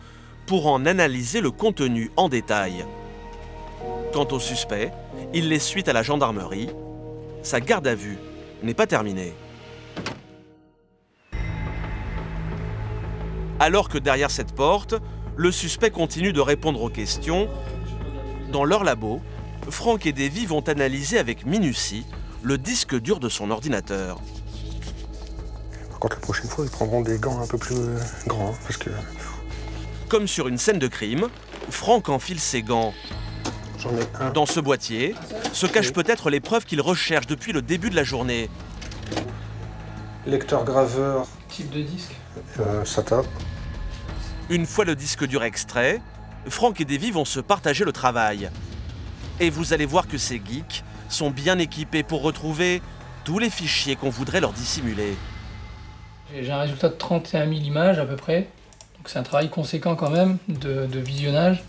pour en analyser le contenu en détail. Quant au suspect, il laisse suite à la gendarmerie. Sa garde à vue n'est pas terminée. Alors que derrière cette porte, le suspect continue de répondre aux questions, dans leur labo, Franck et Davy vont analyser avec minutie le disque dur de son ordinateur. Par contre, la prochaine fois, ils prendront des gants un peu plus grands, parce que... Comme sur une scène de crime, Franck enfile ses gants. J'en ai un. Dans ce boîtier se cachent peut-être les preuves qu'il recherche depuis le début de la journée. Lecteur graveur. Type de disque SATA. Une fois le disque dur extrait, Franck et Davy vont se partager le travail. Et vous allez voir que ces geeks sont bien équipés pour retrouver tous les fichiers qu'on voudrait leur dissimuler. J'ai un résultat de 31 000 images à peu près. Donc c'est un travail conséquent quand même de visionnage.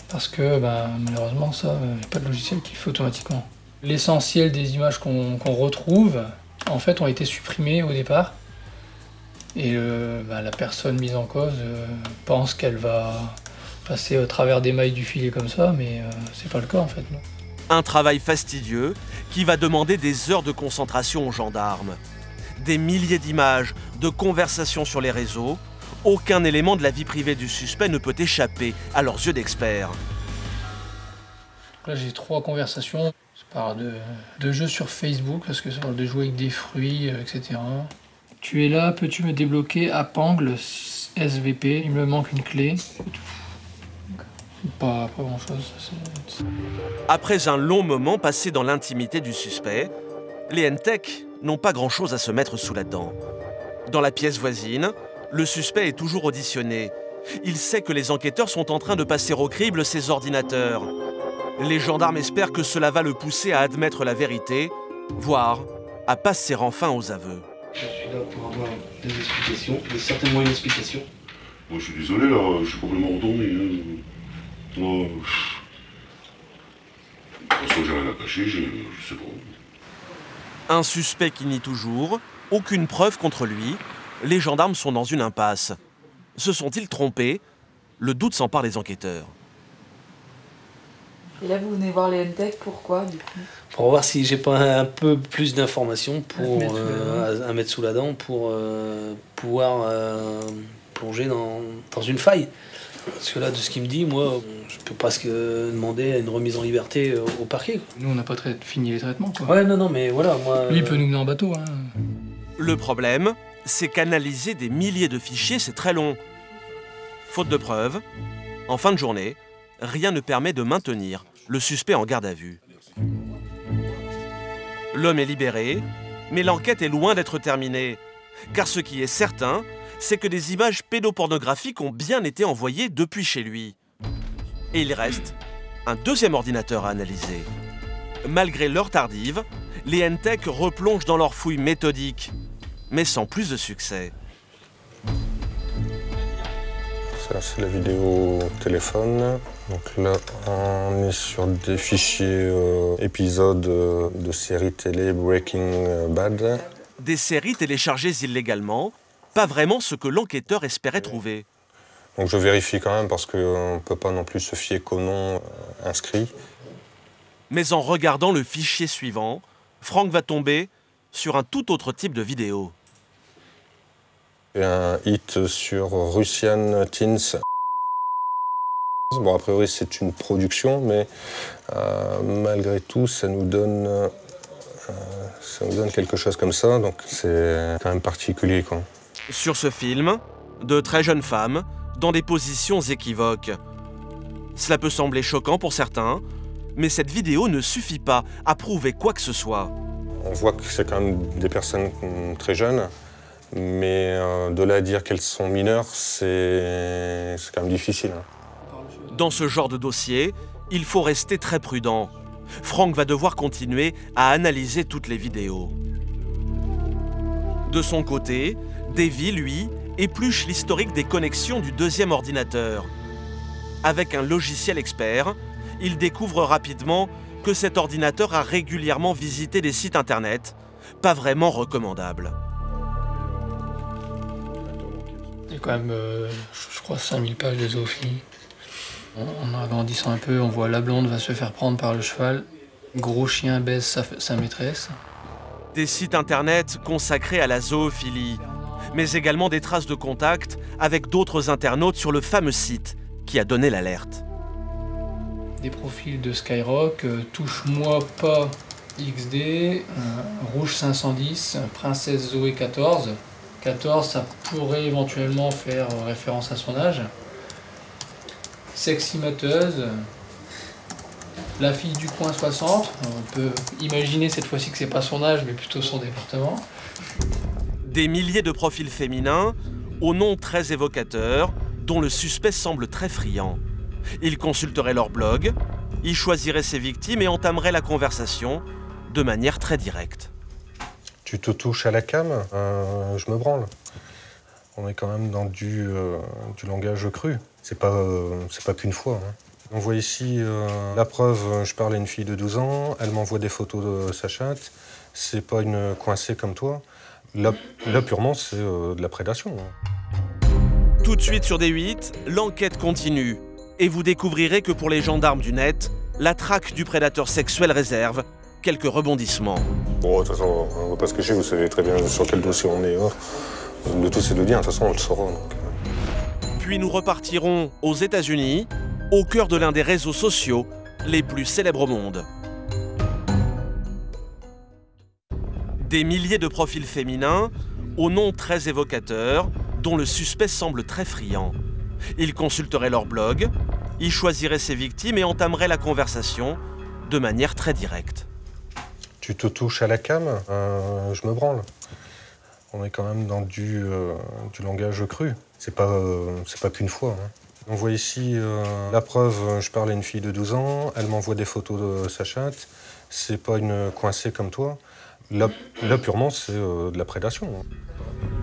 Parce que malheureusement, ça, il n'y a pas de logiciel qui le fait automatiquement. L'essentiel des images qu'on retrouve, en fait, ont été supprimées au départ. Et la personne mise en cause pense qu'elle va passer au travers des mailles du filet comme ça, mais c'est pas le cas en fait. Non. Un travail fastidieux qui va demander des heures de concentration aux gendarmes. Des milliers d'images, de conversations sur les réseaux. Aucun élément de la vie privée du suspect ne peut échapper à leurs yeux d'experts. Là j'ai 3 conversations. Ça parle de jeux sur Facebook, parce que ça parle de jouer avec des fruits, etc. Tu es là, peux-tu me débloquer Apangle SVP? Il me manque une clé. Pas grand-chose. Après un long moment passé dans l'intimité du suspect, les N-Tech n'ont pas grand-chose à se mettre sous la dent. Dans la pièce voisine, le suspect est toujours auditionné. Il sait que les enquêteurs sont en train de passer au crible ses ordinateurs. Les gendarmes espèrent que cela va le pousser à admettre la vérité, voire à passer enfin aux aveux. Je suis là pour avoir des explications, certainement une explication. Moi, je suis désolé, là, je suis complètement retourné. Hein. Moi, de toute façon, j'ai rien à cacher, je sais pas. Un suspect qui nie toujours, aucune preuve contre lui. Les gendarmes sont dans une impasse. Se sont-ils trompés? Le doute s'empare des enquêteurs. Et là, vous venez voir les NTEC, pourquoi du coup? Pour voir si j'ai pas un peu plus d'informations pour à mettre sous la dent pour pouvoir plonger dans une faille. Parce que là, de ce qu'il me dit, moi, je peux presque demander une remise en liberté au parquet. Nous, on n'a pas fini les traitements, quoi. Ouais, non, mais voilà, moi... Lui, il peut nous mener en bateau, hein. Le problème, c'est qu'analyser des milliers de fichiers, c'est très long. Faute de preuves, en fin de journée, rien ne permet de maintenir le suspect en garde à vue. L'homme est libéré, mais l'enquête est loin d'être terminée. Car ce qui est certain, c'est que des images pédopornographiques ont bien été envoyées depuis chez lui. Et il reste un deuxième ordinateur à analyser. Malgré l'heure tardive, les NTEC replongent dans leur fouille méthodique, mais sans plus de succès. Ça, c'est la vidéo téléphone. Donc là, on est sur des fichiers épisodes de séries télé Breaking Bad. Des séries téléchargées illégalement, pas vraiment ce que l'enquêteur espérait trouver. Donc je vérifie quand même parce qu'on ne peut pas non plus se fier qu'au nom inscrit. Mais en regardant le fichier suivant, Franck va tomber sur un tout autre type de vidéo. Et un hit sur Russian Teens. Bon, a priori, c'est une production, mais malgré tout, ça nous donne quelque chose comme ça, donc c'est quand même particulier, quoi. Sur ce film, de très jeunes femmes, dans des positions équivoques. Cela peut sembler choquant pour certains, mais cette vidéo ne suffit pas à prouver quoi que ce soit. On voit que c'est quand même des personnes très jeunes, mais de là à dire qu'elles sont mineures, c'est quand même difficile. Dans ce genre de dossier, il faut rester très prudent. Franck va devoir continuer à analyser toutes les vidéos. De son côté, Davy, lui, épluche l'historique des connexions du deuxième ordinateur. Avec un logiciel expert, il découvre rapidement que cet ordinateur a régulièrement visité des sites internet, pas vraiment recommandables. Il y a quand même, je crois, 5000 pages de zoophilie. En agrandissant un peu, on voit la blonde va se faire prendre par le cheval, gros chien baise sa maîtresse. Des sites internet consacrés à la zoophilie, mais également des traces de contact avec d'autres internautes sur le fameux site qui a donné l'alerte. Des profils de Skyrock, Touche-moi pas XD, Rouge 510, Princesse Zoé 14. 14, ça pourrait éventuellement faire référence à son âge. Seximateuse, la fille du coin 60. On peut imaginer cette fois-ci que c'est pas son âge, mais plutôt son département. Des milliers de profils féminins, aux noms très évocateurs, dont le suspect semble très friand. Il consulterait leur blog, il choisirait ses victimes et entamerait la conversation de manière très directe. Tu te touches à la cam, je me branle. On est quand même dans du langage cru. C'est pas qu'une fois. Hein. On voit ici la preuve, je parle à une fille de 12 ans, elle m'envoie des photos de sa chatte. C'est pas une coincée comme toi. Là purement, c'est de la prédation. Hein. Tout de suite sur D8, l'enquête continue. Et vous découvrirez que pour les gendarmes du net, la traque du prédateur sexuel réserve quelques rebondissements. Bon, de toute façon, on ne va pas se cacher, vous savez très bien sur quel dossier on est. Hein. Le tout, c'est de le dire, de toute façon, on le saura. Donc. Puis nous repartirons aux États-Unis, au cœur de l'un des réseaux sociaux les plus célèbres au monde. Des milliers de profils féminins, aux noms très évocateurs, dont le suspect semble très friand. Il consulterait leur blog, il choisirait ses victimes et entamerait la conversation de manière très directe. Tu te touches à la cam, je me branle. On est quand même dans du langage cru. C'est pas qu'une fois. Hein. On voit ici la preuve, je parle à une fille de 12 ans, elle m'envoie des photos de sa chatte. C'est pas une coincée comme toi. Là purement, c'est de la prédation. Hein.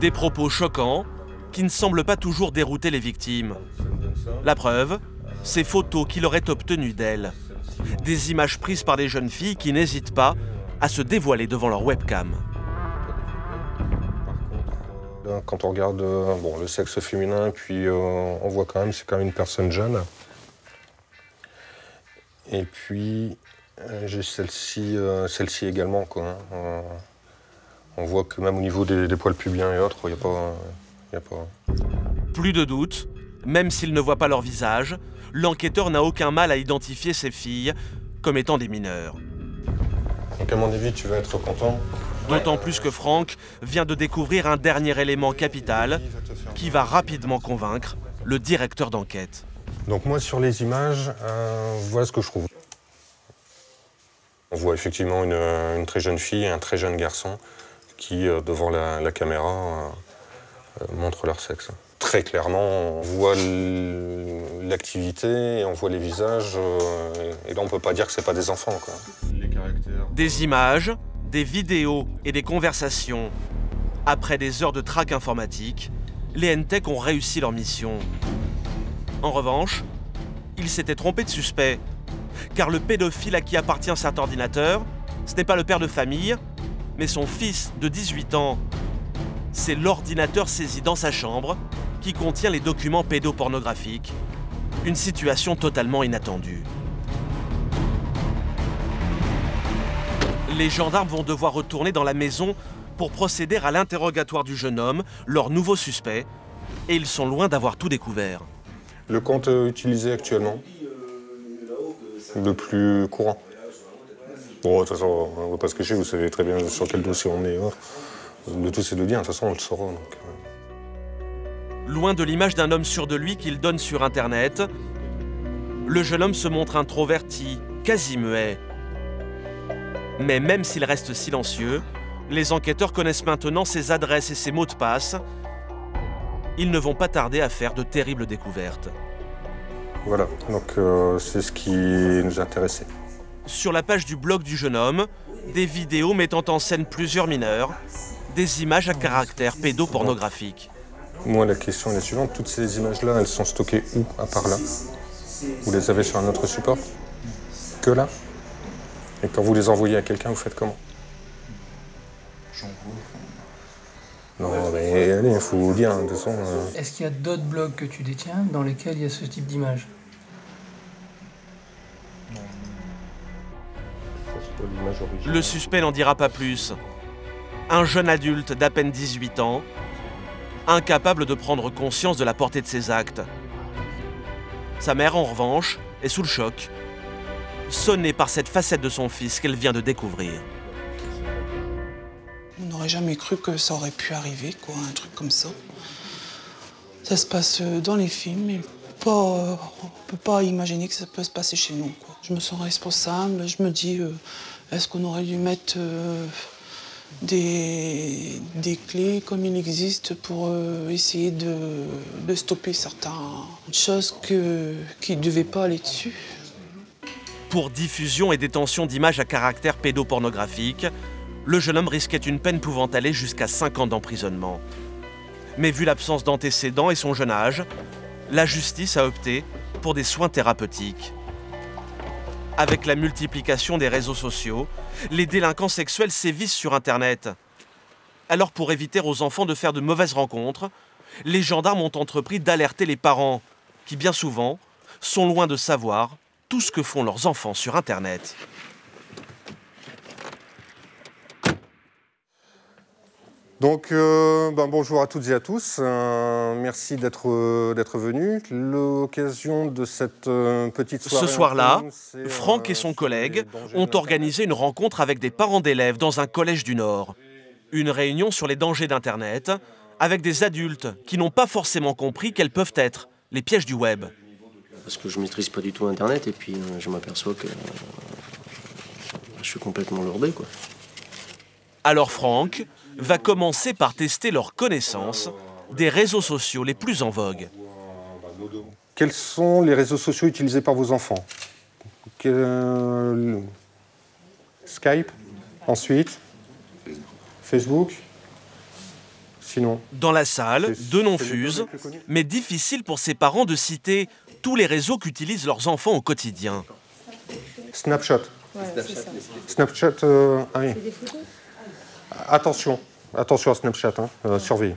Des propos choquants qui ne semble pas toujours dérouter les victimes. La preuve, ces photos qu'il aurait obtenues d'elles. Des images prises par des jeunes filles qui n'hésitent pas à se dévoiler devant leur webcam. Quand on regarde le sexe féminin, puis on voit quand même c'est quand même une personne jeune. Et puis j'ai celle-ci également, quoi. On voit que même au niveau des poils pubiens et autres, il n'y a pas... Plus de doute, même s'il ne voit pas leur visage, l'enquêteur n'a aucun mal à identifier ces filles comme étant des mineurs. Donc à mon avis, tu vas être content. D'autant plus que Franck vient de découvrir un dernier élément capital qui va rapidement convaincre le directeur d'enquête. Donc moi, sur les images, voilà ce que je trouve. On voit effectivement une très jeune fille et un très jeune garçon qui, devant la caméra, montrent leur sexe. Très clairement, on voit l'activité, et on voit les visages, et là on ne peut pas dire que ce n'est pas des enfants, quoi. Les caractères... Des images, des vidéos et des conversations. Après des heures de traque informatique, les NTech ont réussi leur mission. En revanche, ils s'étaient trompés de suspect, car le pédophile à qui appartient cet ordinateur, ce n'est pas le père de famille, mais son fils de 18 ans. C'est l'ordinateur saisi dans sa chambre qui contient les documents pédopornographiques. Une situation totalement inattendue. Les gendarmes vont devoir retourner dans la maison pour procéder à l'interrogatoire du jeune homme, leur nouveau suspect, et ils sont loin d'avoir tout découvert. Le compte utilisé actuellement, le plus courant. Bon, de toute façon, on ne va pas se cacher, vous savez très bien sur quel dossier on est. Le tout, c'est de le dire, de toute façon, on le saura. Donc... Loin de l'image d'un homme sûr de lui qu'il donne sur Internet, le jeune homme se montre introverti, quasi muet. Mais même s'il reste silencieux, les enquêteurs connaissent maintenant ses adresses et ses mots de passe. Ils ne vont pas tarder à faire de terribles découvertes. Voilà, donc c'est ce qui nous intéressait. Sur la page du blog du jeune homme, des vidéos mettant en scène plusieurs mineurs, des images à caractère pédopornographique. Moi, la question est la suivante. Toutes ces images-là, elles sont stockées où, à part là? Vous les avez sur un autre support? Que là? Et quand vous les envoyez à quelqu'un, vous faites comment? Non, mais allez, il faut vous dire, de toute façon... Est-ce qu'il y a d'autres blogs que tu détiens dans lesquels il y a ce type d'image? Le suspect n'en dira pas plus. Un jeune adulte d'à peine 18 ans, incapable de prendre conscience de la portée de ses actes. Sa mère, en revanche, est sous le choc, sonnée par cette facette de son fils qu'elle vient de découvrir. On n'aurait jamais cru que ça aurait pu arriver, quoi, un truc comme ça. Ça se passe dans les films, mais on ne peut pas imaginer que ça peut se passer chez nous, quoi. Je me sens responsable, je me dis, est-ce qu'on aurait dû mettre des clés comme il existe pour essayer de stopper certaines choses qui ne devaient pas aller dessus. Pour diffusion et détention d'images à caractère pédopornographique, le jeune homme risquait une peine pouvant aller jusqu'à 5 ans d'emprisonnement. Mais vu l'absence d'antécédents et son jeune âge, la justice a opté pour des soins thérapeutiques. Avec la multiplication des réseaux sociaux, les délinquants sexuels sévissent sur Internet. Alors pour éviter aux enfants de faire de mauvaises rencontres, les gendarmes ont entrepris d'alerter les parents, qui bien souvent sont loin de savoir tout ce que font leurs enfants sur Internet. Donc, bonjour à toutes et à tous. Merci d'être venus. L'occasion de cette petite soirée... Ce soir-là, Franck et son collègue ont organisé une rencontre avec des parents d'élèves dans un collège du Nord. Une réunion sur les dangers d'Internet avec des adultes qui n'ont pas forcément compris quels peuvent être les pièges du web. Parce que je ne maîtrise pas du tout Internet et puis je m'aperçois que je suis complètement lourdé, quoi. Alors Franck va commencer par tester leur connaissance des réseaux sociaux les plus en vogue. Quels sont les réseaux sociaux utilisés par vos enfants? Skype, ensuite Facebook. Sinon. Dans la salle, deux noms fusent, mais difficile pour ses parents de citer tous les réseaux qu'utilisent leurs enfants au quotidien. Snapchat. Ouais, Snapchat, ah oui. Attention à Snapchat, surveillez.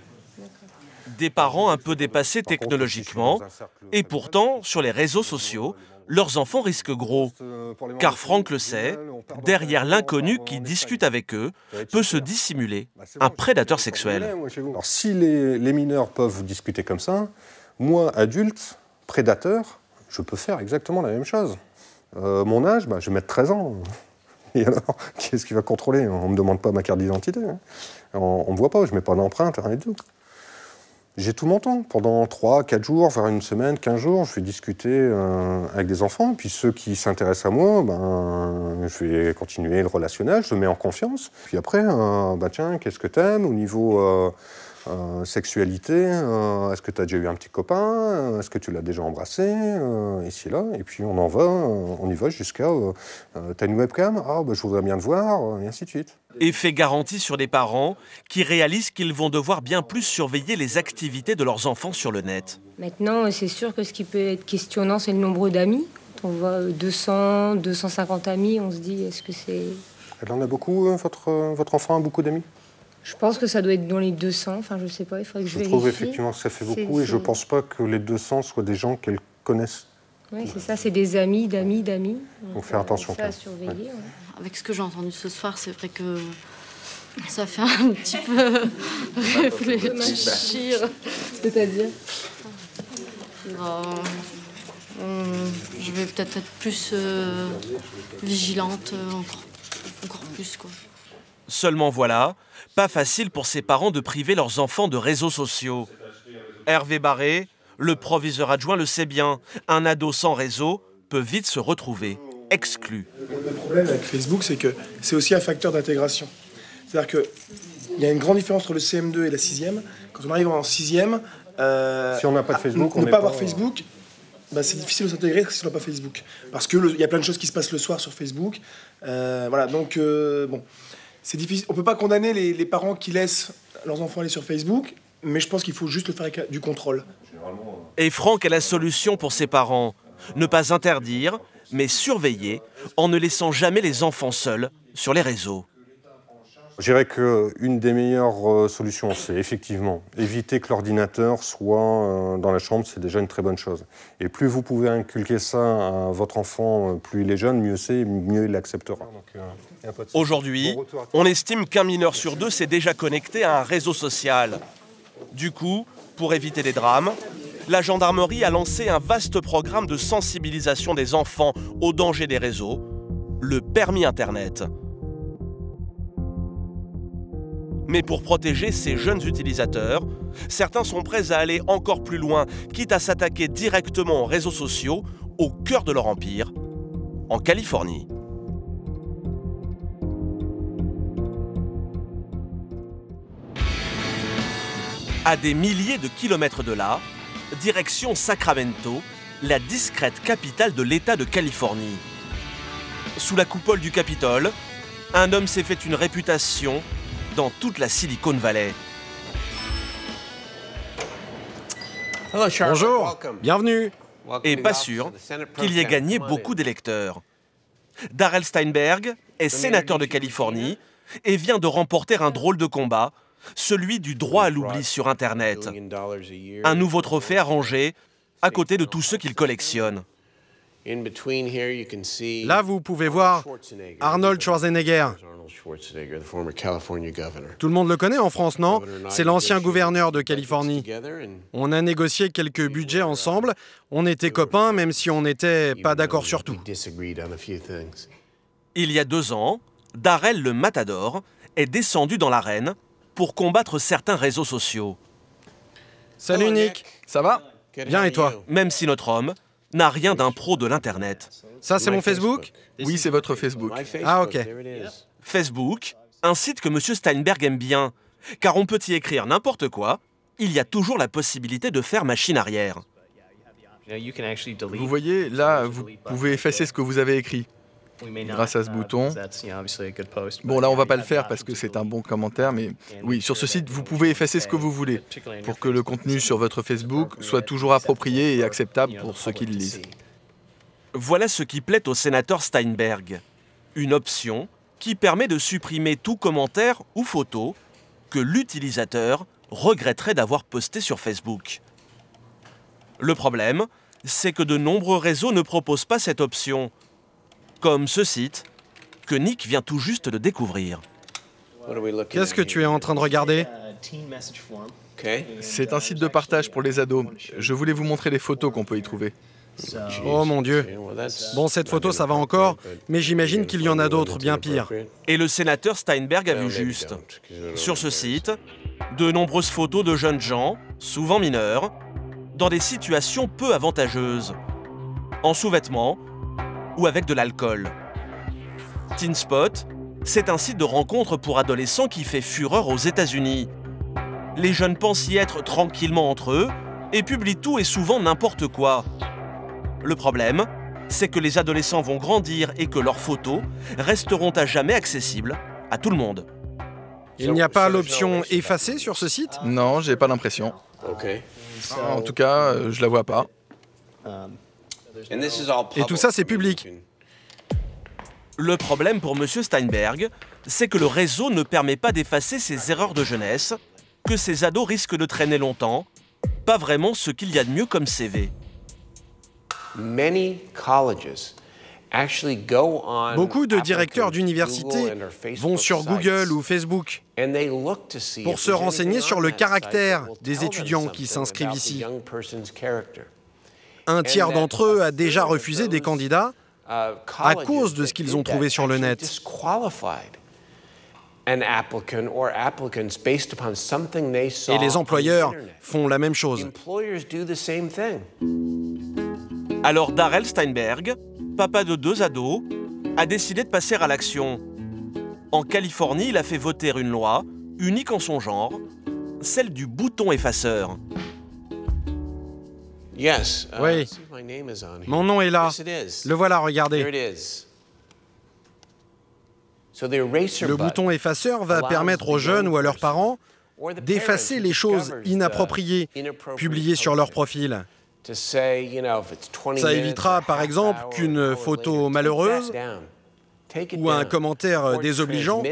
Des parents un peu dépassés technologiquement, et pourtant, sur les réseaux sociaux, leurs enfants risquent gros. Car Franck le sait, derrière l'inconnu qui discute avec eux, peut se dissimuler un prédateur sexuel. Alors, si les mineurs peuvent discuter comme ça, moi, adulte, prédateur, je peux faire exactement la même chose. Mon âge, je vais mettre 13 ans. Et alors, qui est-ce qui va contrôler? On ne me demande pas ma carte d'identité. On ne me voit pas, je ne mets pas d'empreinte, rien du tout. J'ai tout mon temps. Pendant 3, 4 jours, voire une semaine, 15 jours, je vais discuter avec des enfants. Puis ceux qui s'intéressent à moi, je vais continuer le relationnel, je me mets en confiance. Puis après, tiens, qu'est-ce que t'aimes au niveau sexualité? Est-ce que tu as déjà eu un petit copain? Est-ce que tu l'as déjà embrassé? Ici, là. Et puis on y va jusqu'à t'as une webcam? Je voudrais bien te voir, et ainsi de suite. Effet garanti sur des parents qui réalisent qu'ils vont devoir bien plus surveiller les activités de leurs enfants sur le net. Maintenant, c'est sûr que ce qui peut être questionnant, c'est le nombre d'amis. On voit 200, 250 amis, on se dit, est-ce que c'est... Elle en a beaucoup, votre enfant a beaucoup d'amis? Je pense que ça doit être dans les 200, enfin je sais pas, il faudrait que je vérifie. Je trouve effectivement que ça fait beaucoup et je pense pas que les 200 soient des gens qu'elle connaisse. Oui, c'est ça, c'est des amis, d'amis, d'amis. Donc faire attention. Ça à surveiller. Ouais. Avec ce que j'ai entendu ce soir, c'est vrai que ça fait un petit peu réfléchir. C'est-à-dire je vais peut-être être plus vigilante, encore plus, quoi. Seulement voilà, pas facile pour ces parents de priver leurs enfants de réseaux sociaux. Hervé Barré, le proviseur adjoint, le sait bien. Un ado sans réseau peut vite se retrouver exclu. Le problème avec Facebook, c'est que c'est aussi un facteur d'intégration. C'est-à-dire qu'il y a une grande différence entre le CM2 et la 6e. Quand on arrive en 6e... si on n'a pas de Facebook, ne pas avoir Facebook, c'est difficile de s'intégrer si on n'a pas Facebook. Parce qu'il y a plein de choses qui se passent le soir sur Facebook. Donc, c'est difficile. On ne peut pas condamner les parents qui laissent leurs enfants aller sur Facebook, mais je pense qu'il faut juste le faire avec du contrôle. Et Franck a la solution pour ses parents. Ne pas interdire, mais surveiller, en ne laissant jamais les enfants seuls sur les réseaux. Je dirais qu'une des meilleures solutions, c'est effectivement éviter que l'ordinateur soit dans la chambre, c'est déjà une très bonne chose. Et plus vous pouvez inculquer ça à votre enfant, plus il est jeune, mieux c'est, mieux il l'acceptera. Aujourd'hui, on estime qu'un mineur sur deux s'est déjà connecté à un réseau social. Du coup, pour éviter les drames, la gendarmerie a lancé un vaste programme de sensibilisation des enfants aux dangers des réseaux, le permis Internet. Mais pour protéger ces jeunes utilisateurs, certains sont prêts à aller encore plus loin, quitte à s'attaquer directement aux réseaux sociaux, au cœur de leur empire, en Californie. À des milliers de kilomètres de là, direction Sacramento, la discrète capitale de l'État de Californie. Sous la coupole du Capitole, un homme s'est fait une réputation dans toute la Silicon Valley. Bonjour, bienvenue. Et pas sûr qu'il y ait gagné beaucoup d'électeurs. Darrell Steinberg est sénateur de Californie et vient de remporter un drôle de combat, celui du droit à l'oubli sur Internet. Un nouveau trophée arrangé à côté de tous ceux qu'il collectionne. Là, vous pouvez voir Arnold Schwarzenegger. Tout le monde le connaît en France, non? C'est l'ancien gouverneur de Californie. On a négocié quelques budgets ensemble. On était copains, même si on n'était pas d'accord sur tout. Il y a 2 ans, Darrell le Matador est descendu dans l'arène pour combattre certains réseaux sociaux. Salut Nick, ça va? Bien et toi? Même si notre homme n'a rien d'un pro de l'Internet. Ça, c'est mon Facebook? Oui, c'est votre Facebook. Ah, ok. Facebook, un site que M. Steinberg aime bien, car on peut y écrire n'importe quoi, il y a toujours la possibilité de faire machine arrière. Vous voyez, là, vous pouvez effacer ce que vous avez écrit. grâce à ce bouton. Bon, là, on va pas le faire parce que c'est un bon commentaire, mais oui, sur ce site, vous pouvez effacer ce que vous voulez pour que le contenu sur votre Facebook soit toujours approprié et acceptable pour ceux qui le lisent. Voilà ce qui plaît au sénateur Steinberg. Une option qui permet de supprimer tout commentaire ou photo que l'utilisateur regretterait d'avoir posté sur Facebook. Le problème, c'est que de nombreux réseaux ne proposent pas cette option, comme ce site que Nick vient tout juste de découvrir. Qu'est-ce que tu es en train de regarder? C'est un site de partage pour les ados. Je voulais vous montrer les photos qu'on peut y trouver. Oh mon Dieu. Bon, cette photo, ça va encore, mais j'imagine qu'il y en a d'autres bien pires. Et le sénateur Steinberg a vu juste. Sur ce site, de nombreuses photos de jeunes gens, souvent mineurs, dans des situations peu avantageuses, en sous-vêtements ou avec de l'alcool. Teen Spot, c'est un site de rencontre pour adolescents qui fait fureur aux États-Unis. Les jeunes pensent y être tranquillement entre eux et publient tout et souvent n'importe quoi. Le problème, c'est que les adolescents vont grandir et que leurs photos resteront à jamais accessibles à tout le monde. Il n'y a pas l'option effacer sur ce site? Non, j'ai pas l'impression. En tout cas, je la vois pas. Et tout ça, c'est public. Le problème pour M. Steinberg, c'est que le réseau ne permet pas d'effacer ces erreurs de jeunesse, que ces ados risquent de traîner longtemps, pas vraiment ce qu'il y a de mieux comme CV. Beaucoup de directeurs d'université vont sur Google ou Facebook pour se renseigner sur le caractère des étudiants qui s'inscrivent ici. Un tiers d'entre eux a déjà refusé des candidats à cause de ce qu'ils ont trouvé sur le net. Et les employeurs font la même chose. Alors Darrell Steinberg, papa de 2 ados, a décidé de passer à l'action. En Californie, il a fait voter une loi, unique en son genre, celle du bouton effaceur. Oui, mon nom est là. Le voilà, regardez. Le bouton effaceur va permettre aux jeunes ou à leurs parents d'effacer les choses inappropriées publiées sur leur profil. Ça évitera par exemple qu'une photo malheureuse ou un commentaire désobligeant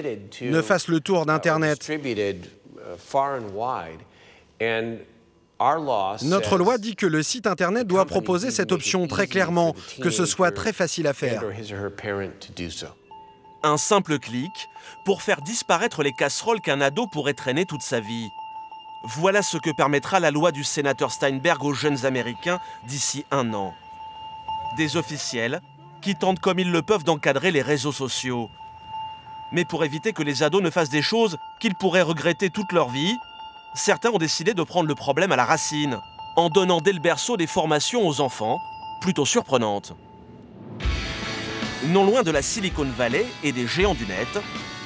ne fasse le tour d'Internet. Notre loi dit que le site Internet doit proposer cette option très clairement, que ce soit très facile à faire. Un simple clic pour faire disparaître les casseroles qu'un ado pourrait traîner toute sa vie. Voilà ce que permettra la loi du sénateur Steinberg aux jeunes Américains d'ici 1 an. Des officiels qui tentent comme ils le peuvent d'encadrer les réseaux sociaux. Mais pour éviter que les ados ne fassent des choses qu'ils pourraient regretter toute leur vie, certains ont décidé de prendre le problème à la racine, en donnant dès le berceau des formations aux enfants, plutôt surprenantes. Non loin de la Silicon Valley et des géants du net,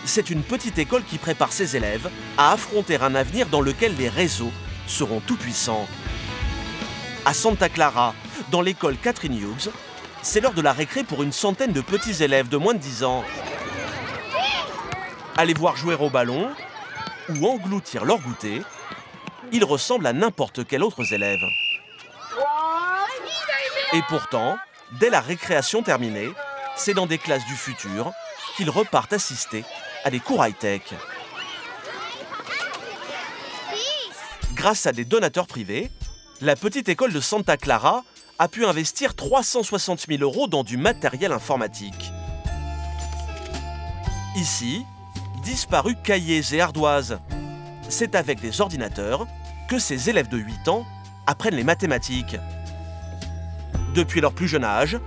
c'est une petite école qui prépare ses élèves à affronter un avenir dans lequel les réseaux seront tout-puissants. À Santa Clara, dans l'école Catherine Hughes, c'est l'heure de la récré pour une centaine de petits élèves de moins de 10 ans. Aller voir jouer au ballon ou engloutir leur goûter, ils ressemblent à n'importe quel autre élève. Et pourtant, dès la récréation terminée, c'est dans des classes du futur qu'ils repartent assister à des cours high-tech. Grâce à des donateurs privés, la petite école de Santa Clara a pu investir 360 000 € dans du matériel informatique. Ici, disparus cahiers et ardoises. C'est avec des ordinateurs que ces élèves de 8 ans apprennent les mathématiques. Depuis leur plus jeune âge,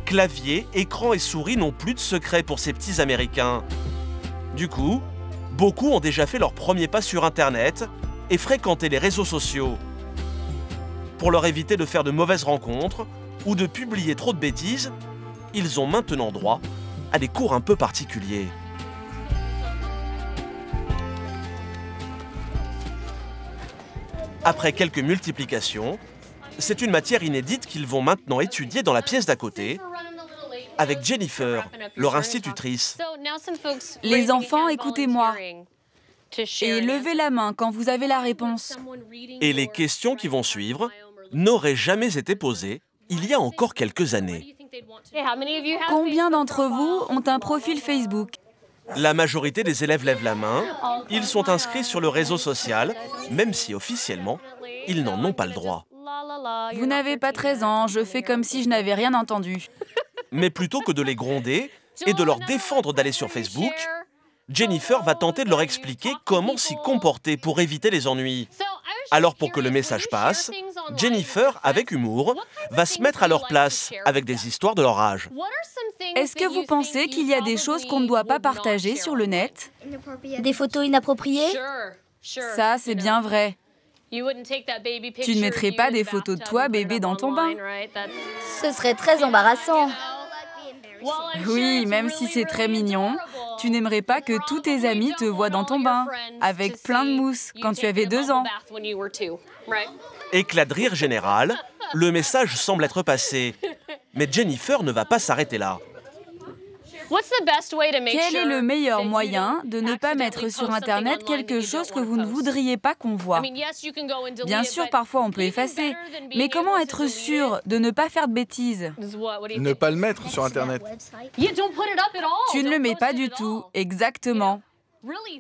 clavier, écran et souris n'ont plus de secret pour ces petits Américains. Du coup, beaucoup ont déjà fait leur premier pas sur Internet et fréquenté les réseaux sociaux. Pour leur éviter de faire de mauvaises rencontres ou de publier trop de bêtises, ils ont maintenant droit à des cours un peu particuliers. Après quelques multiplications, c'est une matière inédite qu'ils vont maintenant étudier dans la pièce d'à côté, avec Jennifer, leur institutrice. Les enfants, écoutez-moi. Et levez la main quand vous avez la réponse. Et les questions qui vont suivre n'auraient jamais été posées il y a encore quelques années. Combien d'entre vous ont un profil Facebook? La majorité des élèves lèvent la main. Ils sont inscrits sur le réseau social, même si officiellement, ils n'en ont pas le droit. Vous n'avez pas 13 ans, je fais comme si je n'avais rien entendu. Mais plutôt que de les gronder et de leur défendre d'aller sur Facebook, Jennifer va tenter de leur expliquer comment s'y comporter pour éviter les ennuis. Alors pour que le message passe, Jennifer, avec humour, va se mettre à leur place avec des histoires de leur âge. Est-ce que vous pensez qu'il y a des choses qu'on ne doit pas partager sur le net? Des photos inappropriées? Ça, c'est bien vrai. Tu ne mettrais pas des photos de toi, bébé, dans ton bain? Ce serait très embarrassant. Oui, même si c'est très mignon, tu n'aimerais pas que tous tes amis te voient dans ton bain, avec plein de mousse, quand tu avais 2 ans. Éclat de rire général, le message semble être passé. Mais Jennifer ne va pas s'arrêter là. Quel est le meilleur moyen de ne pas mettre sur Internet quelque chose que vous ne voudriez pas qu'on voit? Bien sûr, parfois on peut effacer, mais comment être sûr de ne pas faire de bêtises? Ne pas le mettre sur Internet. Tu ne le mets pas du tout, exactement.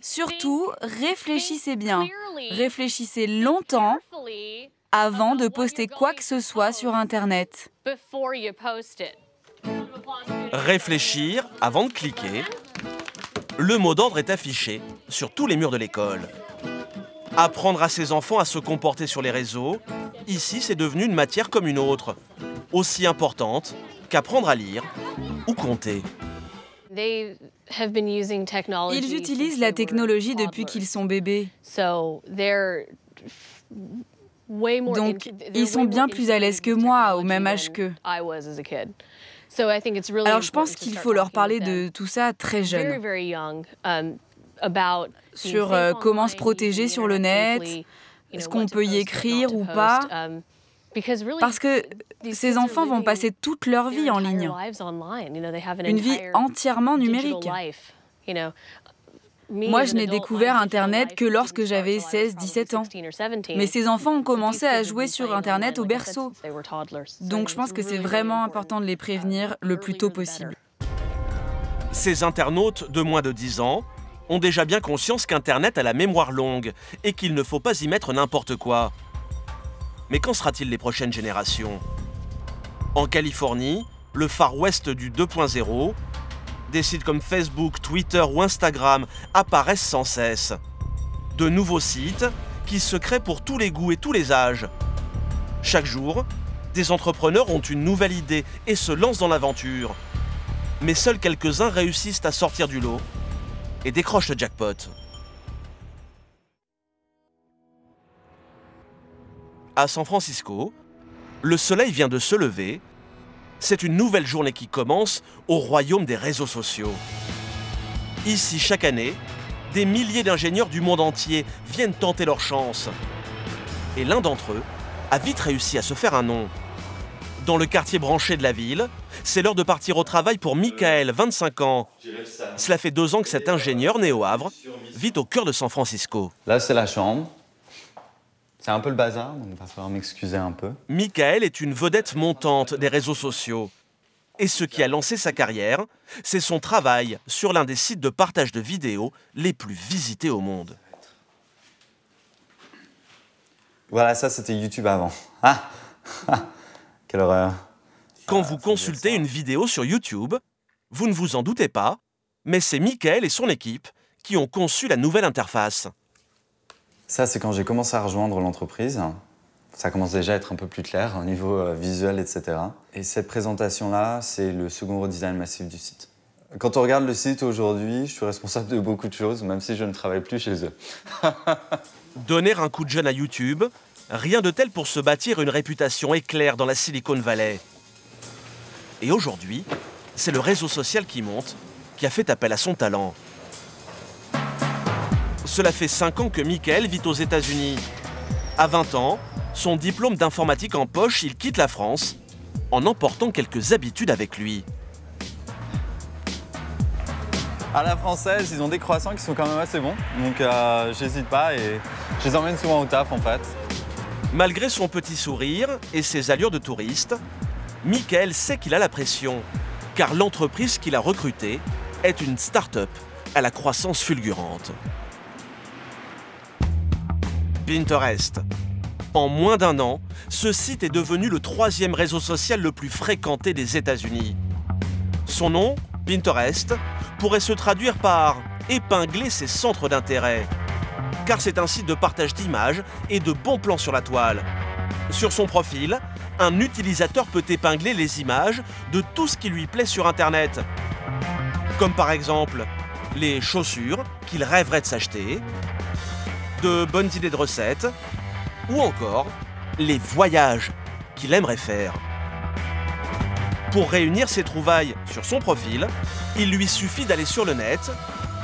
Surtout, réfléchissez bien. Réfléchissez longtemps avant de poster quoi que ce soit sur Internet. Réfléchir avant de cliquer. Le mot d'ordre est affiché sur tous les murs de l'école. Apprendre à ses enfants à se comporter sur les réseaux, ici c'est devenu une matière comme une autre, aussi importante qu'apprendre à lire ou compter. Ils utilisent la technologie depuis qu'ils sont bébés. Donc, ils sont bien plus à l'aise que moi, au même âge qu'eux. Alors, je pense qu'il faut leur parler de tout ça très jeune. Sur comment se protéger sur le net, est-ce qu'on peut y écrire ou pas. Parce que ces enfants vont passer toute leur vie en ligne. Une vie entièrement numérique. Moi, je n'ai découvert Internet que lorsque j'avais 16-17 ans. Mais ces enfants ont commencé à jouer sur Internet au berceau. Donc, je pense que c'est vraiment important de les prévenir le plus tôt possible. Ces internautes de moins de 10 ans ont déjà bien conscience qu'Internet a la mémoire longue et qu'il ne faut pas y mettre n'importe quoi. Mais qu'en sera-t-il des prochaines générations? En Californie, le Far West du 2.0, des sites comme Facebook, Twitter ou Instagram apparaissent sans cesse. De nouveaux sites qui se créent pour tous les goûts et tous les âges. Chaque jour, des entrepreneurs ont une nouvelle idée et se lancent dans l'aventure. Mais seuls quelques-uns réussissent à sortir du lot et décrochent le jackpot. À San Francisco, le soleil vient de se lever. C'est une nouvelle journée qui commence au royaume des réseaux sociaux. Ici, chaque année, des milliers d'ingénieurs du monde entier viennent tenter leur chance. Et l'un d'entre eux a vite réussi à se faire un nom. Dans le quartier branché de la ville, c'est l'heure de partir au travail pour Michael, 25 ans. Cela fait 2 ans que cet ingénieur né au Havre vit au cœur de San Francisco. Là, c'est la chambre. C'est un peu le bazar, donc il va falloir m'excuser un peu. Michael est une vedette montante des réseaux sociaux. Et ce qui a lancé sa carrière, c'est son travail sur l'un des sites de partage de vidéos les plus visités au monde. Voilà, ça c'était YouTube avant. Ah, quelle horreur. Quand vous consultez une vidéo sur YouTube, vous ne vous en doutez pas, mais c'est Michael et son équipe qui ont conçu la nouvelle interface. Ça, c'est quand j'ai commencé à rejoindre l'entreprise. Ça commence déjà à être un peu plus clair au niveau visuel, etc. Et cette présentation-là, c'est le second redesign massif du site. Quand on regarde le site aujourd'hui, je suis responsable de beaucoup de choses, même si je ne travaille plus chez eux. Donner un coup de jeune à YouTube, rien de tel pour se bâtir une réputation éclair dans la Silicon Valley. Et aujourd'hui, c'est le réseau social qui monte, qui a fait appel à son talent. Cela fait 5 ans que Michael vit aux États-Unis. À 20 ans, son diplôme d'informatique en poche, il quitte la France en emportant quelques habitudes avec lui. À la française, ils ont des croissants qui sont quand même assez bons. Donc j'hésite pas et je les emmène souvent au taf en fait. Malgré son petit sourire et ses allures de touriste, Michael sait qu'il a la pression, car l'entreprise qu'il a recrutée est une start-up à la croissance fulgurante. Pinterest. En moins d'1 an, ce site est devenu le 3e réseau social le plus fréquenté des États-Unis. Son nom, Pinterest, pourrait se traduire par « épingler ses centres d'intérêt », car c'est un site de partage d'images et de bons plans sur la toile. Sur son profil, un utilisateur peut épingler les images de tout ce qui lui plaît sur Internet. Comme par exemple, les chaussures qu'il rêverait de s'acheter, de bonnes idées de recettes, ou encore les voyages qu'il aimerait faire. Pour réunir ses trouvailles sur son profil, il lui suffit d'aller sur le net,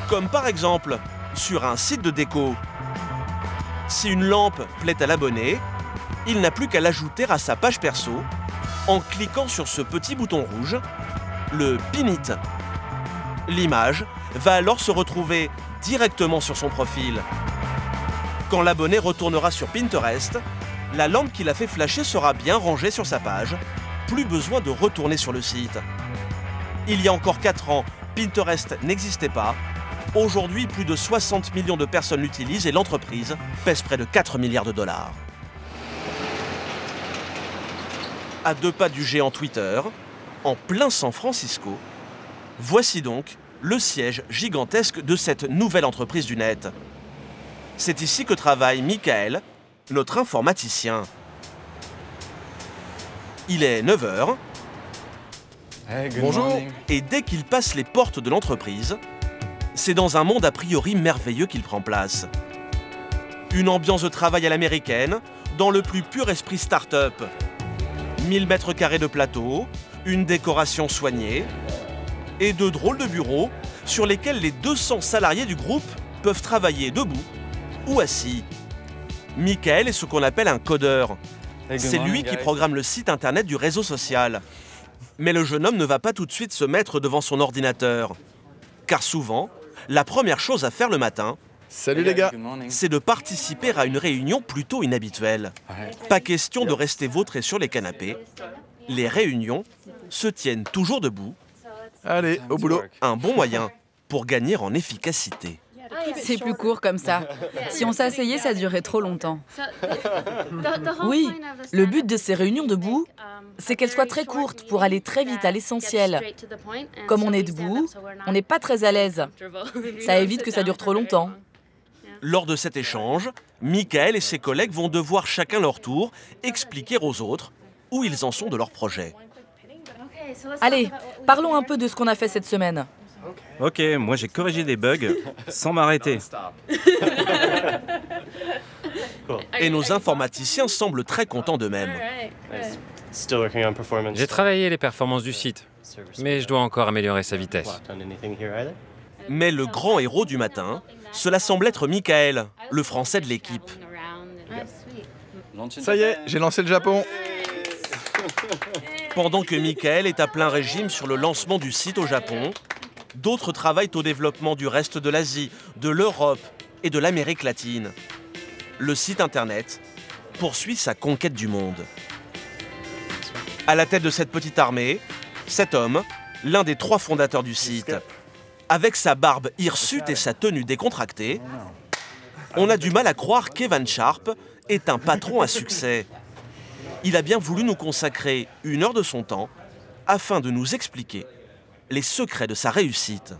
comme par exemple sur un site de déco. Si une lampe plaît à l'abonné, il n'a plus qu'à l'ajouter à sa page perso en cliquant sur ce petit bouton rouge, le Pin It. L'image va alors se retrouver directement sur son profil. Quand l'abonné retournera sur Pinterest, la lampe qui l'a fait flasher sera bien rangée sur sa page. Plus besoin de retourner sur le site. Il y a encore 4 ans, Pinterest n'existait pas. Aujourd'hui, plus de 60 millions de personnes l'utilisent et l'entreprise pèse près de 4 milliards de dollars. À 2 pas du géant Twitter, en plein San Francisco, voici donc le siège gigantesque de cette nouvelle entreprise du net. C'est ici que travaille Michael, notre informaticien. Il est 9 h. Hey, bonjour. Et dès qu'il passe les portes de l'entreprise, c'est dans un monde a priori merveilleux qu'il prend place. Une ambiance de travail à l'américaine, dans le plus pur esprit start-up. 1000 mètres carrés de plateau, une décoration soignée et de drôles de bureaux sur lesquels les 200 salariés du groupe peuvent travailler debout ou assis. Michael est ce qu'on appelle un codeur. C'est lui qui programme le site internet du réseau social. Mais le jeune homme ne va pas tout de suite se mettre devant son ordinateur. Car souvent, la première chose à faire le matin, salut les gars, c'est de participer à une réunion plutôt inhabituelle. Pas question de rester vautré sur les canapés. Les réunions se tiennent toujours debout. Allez, au boulot. Un bon moyen pour gagner en efficacité. C'est plus court comme ça. Si on s'asseyait, ça durait trop longtemps. Oui, le but de ces réunions debout, c'est qu'elles soient très courtes pour aller très vite à l'essentiel. Comme on est debout, on n'est pas très à l'aise. Ça évite que ça dure trop longtemps. Lors de cet échange, Michael et ses collègues vont devoir chacun leur tour expliquer aux autres où ils en sont de leur projet. Allez, parlons un peu de ce qu'on a fait cette semaine. Ok, moi j'ai corrigé des bugs sans m'arrêter. Et nos informaticiens semblent très contents d'eux-mêmes. J'ai travaillé les performances du site, mais je dois encore améliorer sa vitesse. Mais le grand héros du matin, cela semble être Michael, le français de l'équipe. Ça y est, j'ai lancé le Japon. Pendant que Michael est à plein régime sur le lancement du site au Japon, d'autres travaillent au développement du reste de l'Asie, de l'Europe et de l'Amérique latine. Le site internet poursuit sa conquête du monde. À la tête de cette petite armée, cet homme, l'un des 3 fondateurs du site. Avec sa barbe hirsute et sa tenue décontractée, on a du mal à croire qu'Evan Sharp est un patron à succès. Il a bien voulu nous consacrer 1 heure de son temps afin de nous expliquer les secrets de sa réussite.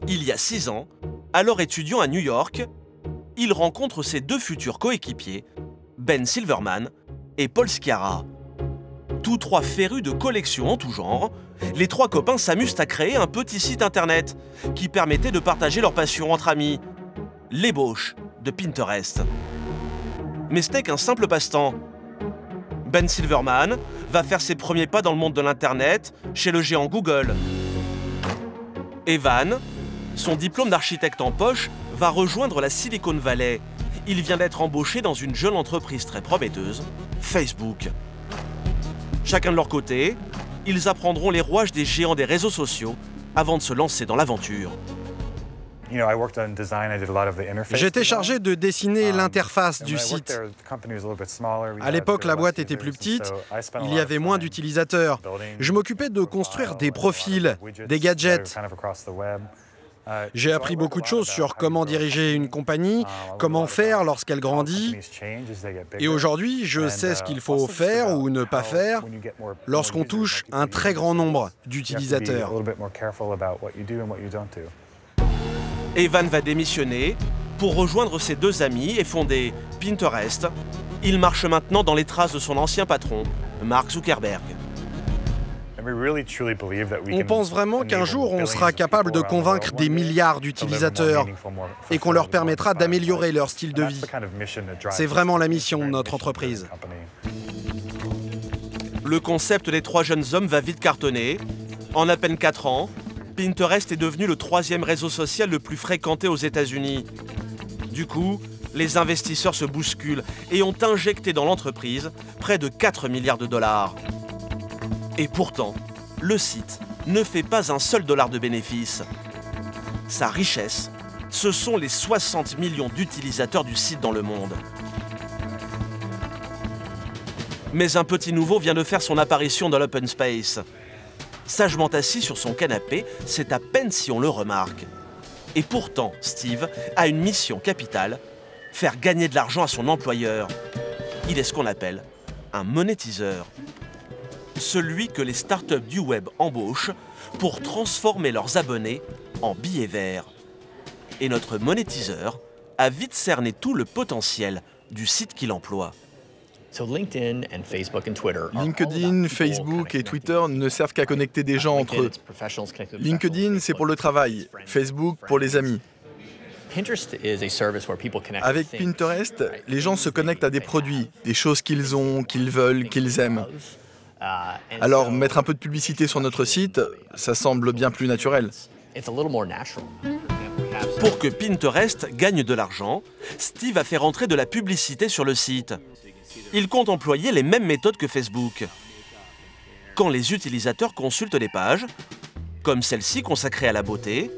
Il y a 6 ans, alors étudiant à New York, il rencontre ses 2 futurs coéquipiers, Ben Silverman et Paul Sciarra. Tous 3 férus de collections en tout genre, les 3 copains s'amusent à créer un petit site internet qui permettait de partager leur passion entre amis, l'ébauche de Pinterest. Mais ce n'est qu'un simple passe-temps. Ben Silverman va faire ses premiers pas dans le monde de l'internet chez le géant Google. Evan, son diplôme d'architecte en poche, va rejoindre la Silicon Valley. Il vient d'être embauché dans une jeune entreprise très prometteuse, Facebook. Chacun de leur côté, ils apprendront les rouages des géants des réseaux sociaux avant de se lancer dans l'aventure. J'étais chargé de dessiner l'interface du site. À l'époque, la boîte était plus petite, il y avait moins d'utilisateurs. Je m'occupais de construire des profils, des gadgets. J'ai appris beaucoup de choses sur comment diriger une compagnie, comment faire lorsqu'elle grandit. Et aujourd'hui, je sais ce qu'il faut faire ou ne pas faire lorsqu'on touche un très grand nombre d'utilisateurs. Evan va démissionner pour rejoindre ses deux amis et fonder Pinterest. Il marche maintenant dans les traces de son ancien patron, Mark Zuckerberg. On pense vraiment qu'un jour, on sera capable de convaincre des milliards d'utilisateurs et qu'on leur permettra d'améliorer leur style de vie. C'est vraiment la mission de notre entreprise. Le concept des 3 jeunes hommes va vite cartonner. En à peine 4 ans, Pinterest est devenu le 3e réseau social le plus fréquenté aux États-Unis. Du coup, les investisseurs se bousculent et ont injecté dans l'entreprise près de 4 milliards de dollars. Et pourtant, le site ne fait pas un seul dollar de bénéfice. Sa richesse, ce sont les 60 millions d'utilisateurs du site dans le monde. Mais un petit nouveau vient de faire son apparition dans l'open space. Sagement assis sur son canapé, c'est à peine si on le remarque. Et pourtant, Steve a une mission capitale, faire gagner de l'argent à son employeur. Il est ce qu'on appelle un monétiseur. Celui que les startups du web embauchent pour transformer leurs abonnés en billets verts. Et notre monétiseur a vite cerné tout le potentiel du site qu'il emploie. LinkedIn, Facebook et Twitter ne servent qu'à connecter des gens entre eux. LinkedIn, c'est pour le travail, Facebook pour les amis. Avec Pinterest, les gens se connectent à des produits, des choses qu'ils ont, qu'ils veulent, qu'ils aiment. Alors, mettre un peu de publicité sur notre site, ça semble bien plus naturel. Pour que Pinterest gagne de l'argent, Steve a fait rentrer de la publicité sur le site. Il compte employer les mêmes méthodes que Facebook. Quand les utilisateurs consultent les pages, comme celle-ci consacrée à la beauté,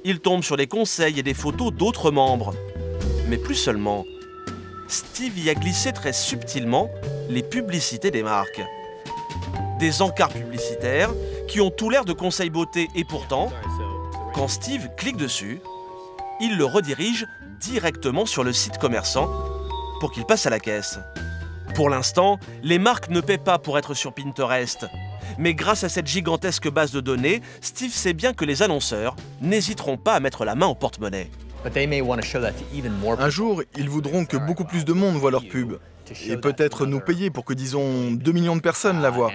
ils tombent sur des conseils et des photos d'autres membres. Mais plus seulement. Steve y a glissé très subtilement les publicités des marques. Des encarts publicitaires qui ont tout l'air de conseils beauté et pourtant, quand Steve clique dessus, il le redirige directement sur le site commerçant pour qu'il passe à la caisse. Pour l'instant, les marques ne paient pas pour être sur Pinterest. Mais grâce à cette gigantesque base de données, Steve sait bien que les annonceurs n'hésiteront pas à mettre la main au porte-monnaie. Un jour, ils voudront que beaucoup plus de monde voit leur pub. Et peut-être nous payer pour que, disons, 2 millions de personnes la voient.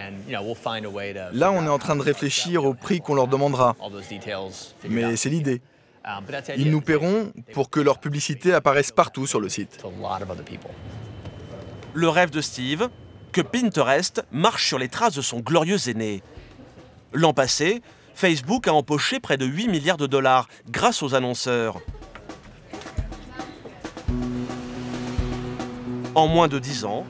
Là, on est en train de réfléchir au prix qu'on leur demandera. Mais c'est l'idée. Ils nous paieront pour que leur publicité apparaisse partout sur le site. Le rêve de Steve, que Pinterest marche sur les traces de son glorieux aîné. L'an passé, Facebook a empoché près de 8 milliards de dollars grâce aux annonceurs. En moins de 10 ans,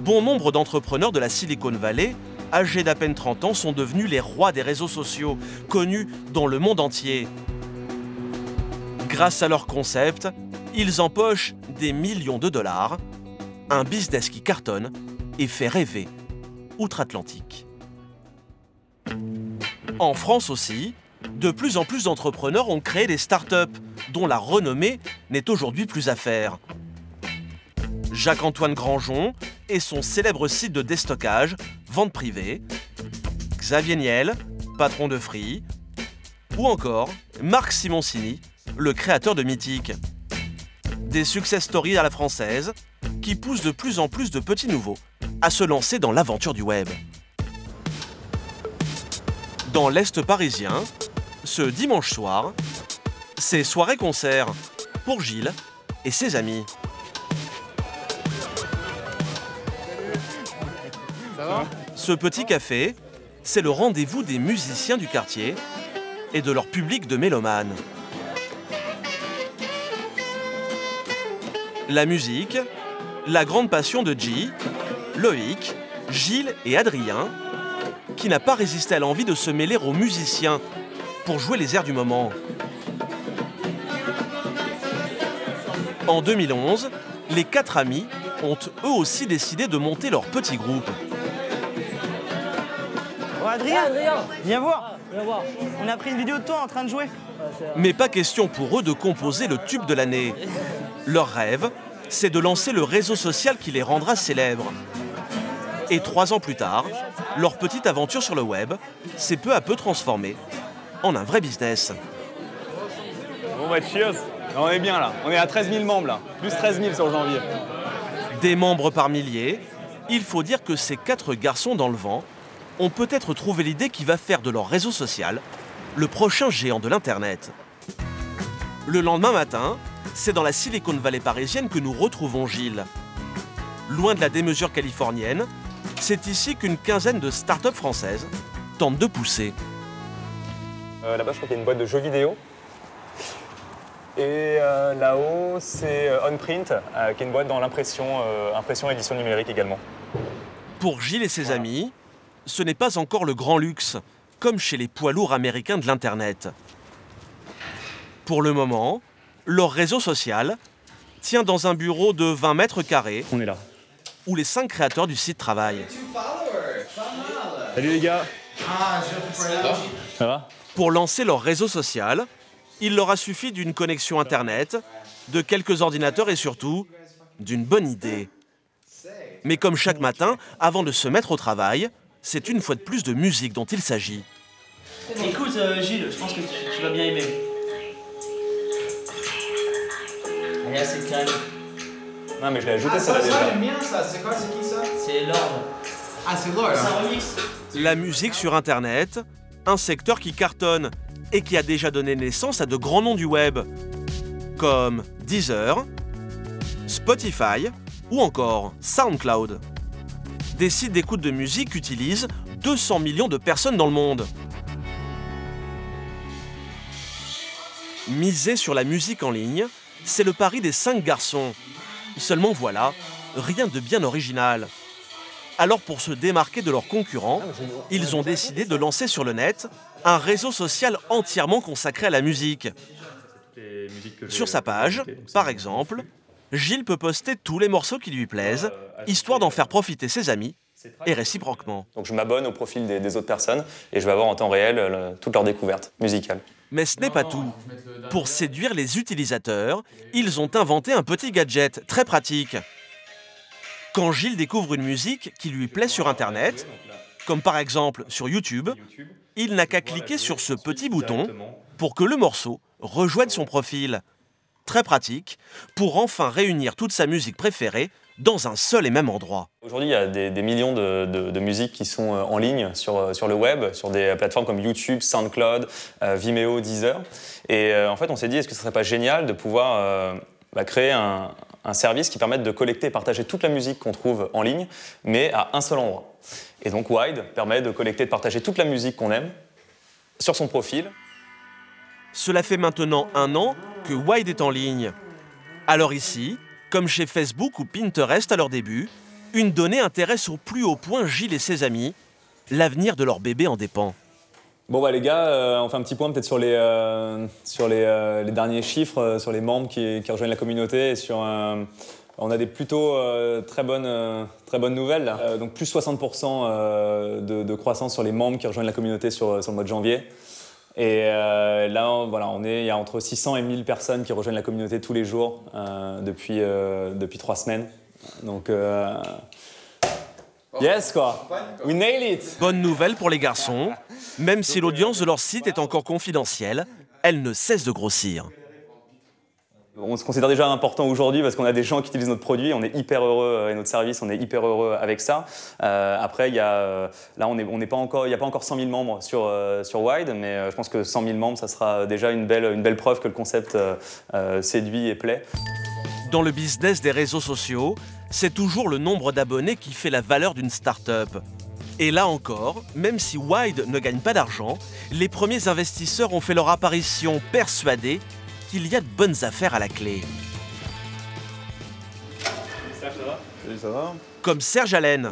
bon nombre d'entrepreneurs de la Silicon Valley, âgés d'à peine 30 ans, sont devenus les rois des réseaux sociaux, connus dans le monde entier. Grâce à leur concept, ils empochent des millions de dollars, un business qui cartonne et fait rêver outre-Atlantique. En France aussi, de plus en plus d'entrepreneurs ont créé des startups dont la renommée n'est aujourd'hui plus à faire. Jacques-Antoine Granjon et son célèbre site de déstockage, vente privée, Xavier Niel, patron de Free, ou encore Marc Simoncini, le créateur de Mythique. Des success stories à la française qui poussent de plus en plus de petits nouveaux à se lancer dans l'aventure du web. Dans l'Est parisien, ce dimanche soir, c'est soirée-concert pour Gilles et ses amis. Ce petit café, c'est le rendez-vous des musiciens du quartier et de leur public de mélomanes. La musique, la grande passion de G, Loïc, Gilles et Adrien, qui n'a pas résisté à l'envie de se mêler aux musiciens pour jouer les airs du moment. En 2011, les 4 amis ont eux aussi décidé de monter leur petit groupe. Oh, Adrien, viens voir. On a pris une vidéo de toi en train de jouer. Mais pas question pour eux de composer le tube de l'année. Leur rêve, c'est de lancer le réseau social qui les rendra célèbres. Et 3 ans plus tard, leur petite aventure sur le web s'est peu à peu transformée en un vrai business. Bon bah cheers. On est bien là, on est à 13 000 membres là, plus 13 000 sur janvier. Des membres par milliers, il faut dire que ces 4 garçons dans le vent ont peut-être trouvé l'idée qui va faire de leur réseau social le prochain géant de l'Internet. Le lendemain matin, c'est dans la Silicon Valley parisienne que nous retrouvons Gilles. Loin de la démesure californienne, c'est ici qu'une quinzaine de start-up françaises tentent de pousser. Là-bas, je crois qu'il y a une boîte de jeux vidéo. Et là-haut, c'est OnPrint, qui est une boîte dans l'impression, impression et édition numérique également. Pour Gilles et ses amis, ce n'est pas encore le grand luxe, comme chez les poids lourds américains de l'Internet. Pour le moment, leur réseau social tient dans un bureau de 20 mètres carrés. On est là. Où les 5 créateurs du site travaillent. Salut les gars. Ça va? Pour lancer leur réseau social, il leur a suffi d'une connexion Internet, de quelques ordinateurs et surtout d'une bonne idée. Mais comme chaque matin, avant de se mettre au travail, c'est une fois de plus de musique dont il s'agit. Écoute Gilles, je pense que tu vas bien aimer. Elle est assez calme. Non mais je l'ai ajouté ça déjà. Ça j'aime bien ça, c'est quoi, c'est qui ça? C'est Lord. Ah c'est Lord. C'est un remix. La musique sur Internet, un secteur qui cartonne et qui a déjà donné naissance à de grands noms du web, comme Deezer, Spotify ou encore SoundCloud. Des sites d'écoute de musique utilisent 200 millions de personnes dans le monde. Miser sur la musique en ligne, c'est le pari des 5 garçons. Seulement voilà, rien de bien original. Alors pour se démarquer de leurs concurrents, ils ont décidé de lancer sur le net un réseau social entièrement consacré à la musique. Sur sa page, par exemple, Gilles peut poster tous les morceaux qui lui plaisent, histoire d'en faire profiter ses amis, et réciproquement. Donc je m'abonne au profil des autres personnes et je vais avoir en temps réel toutes leurs découvertes musicales. Mais ce n'est pas tout. Pour séduire les utilisateurs, ils ont inventé un petit gadget très pratique. Quand Gilles découvre une musique qui lui plaît sur Internet, comme par exemple sur YouTube, il n'a qu'à cliquer sur ce petit bouton pour que le morceau rejoigne son profil. Très pratique pour enfin réunir toute sa musique préférée dans un seul et même endroit. Aujourd'hui, il y a des millions de musiques qui sont en ligne sur le web, sur des plateformes comme YouTube, SoundCloud, Vimeo, Deezer. Et en fait, on s'est dit, est-ce que ce ne serait pas génial de pouvoir créer un service qui permette de collecter et partager toute la musique qu'on trouve en ligne, mais à un seul endroit. Et donc Wide permet de collecter et de partager toute la musique qu'on aime sur son profil. Cela fait maintenant 1 an que Wide est en ligne. Alors ici, comme chez Facebook ou Pinterest à leur début, une donnée intéresse au plus haut point Gilles et ses amis. L'avenir de leur bébé en dépend. Bon bah les gars, on fait un petit point peut-être sur les derniers chiffres, sur les membres qui rejoignent la communauté. Et on a des plutôt très bonnes nouvelles. Là. Donc plus 60% de croissance sur les membres qui rejoignent la communauté sur le mois de janvier. Et là, voilà, il y a entre 600 et 1000 personnes qui rejoignent la communauté tous les jours depuis 3 semaines. Donc, yes quoi, we nail it. Bonne nouvelle pour les garçons, même si l'audience de leur site est encore confidentielle, elle ne cesse de grossir. On se considère déjà important aujourd'hui parce qu'on a des gens qui utilisent notre produit, on est hyper heureux et notre service, on est hyper heureux avec ça. Après, là, il n'y a pas encore 100 000 membres sur Wide, mais je pense que 100 000 membres, ça sera déjà une belle preuve que le concept séduit et plaît. Dans le business des réseaux sociaux, c'est toujours le nombre d'abonnés qui fait la valeur d'une start-up. Et là encore, même si Wide ne gagne pas d'argent, les premiers investisseurs ont fait leur apparition persuadés qu'il y a de bonnes affaires à la clé. Salut, ça va? Comme Serge Allen,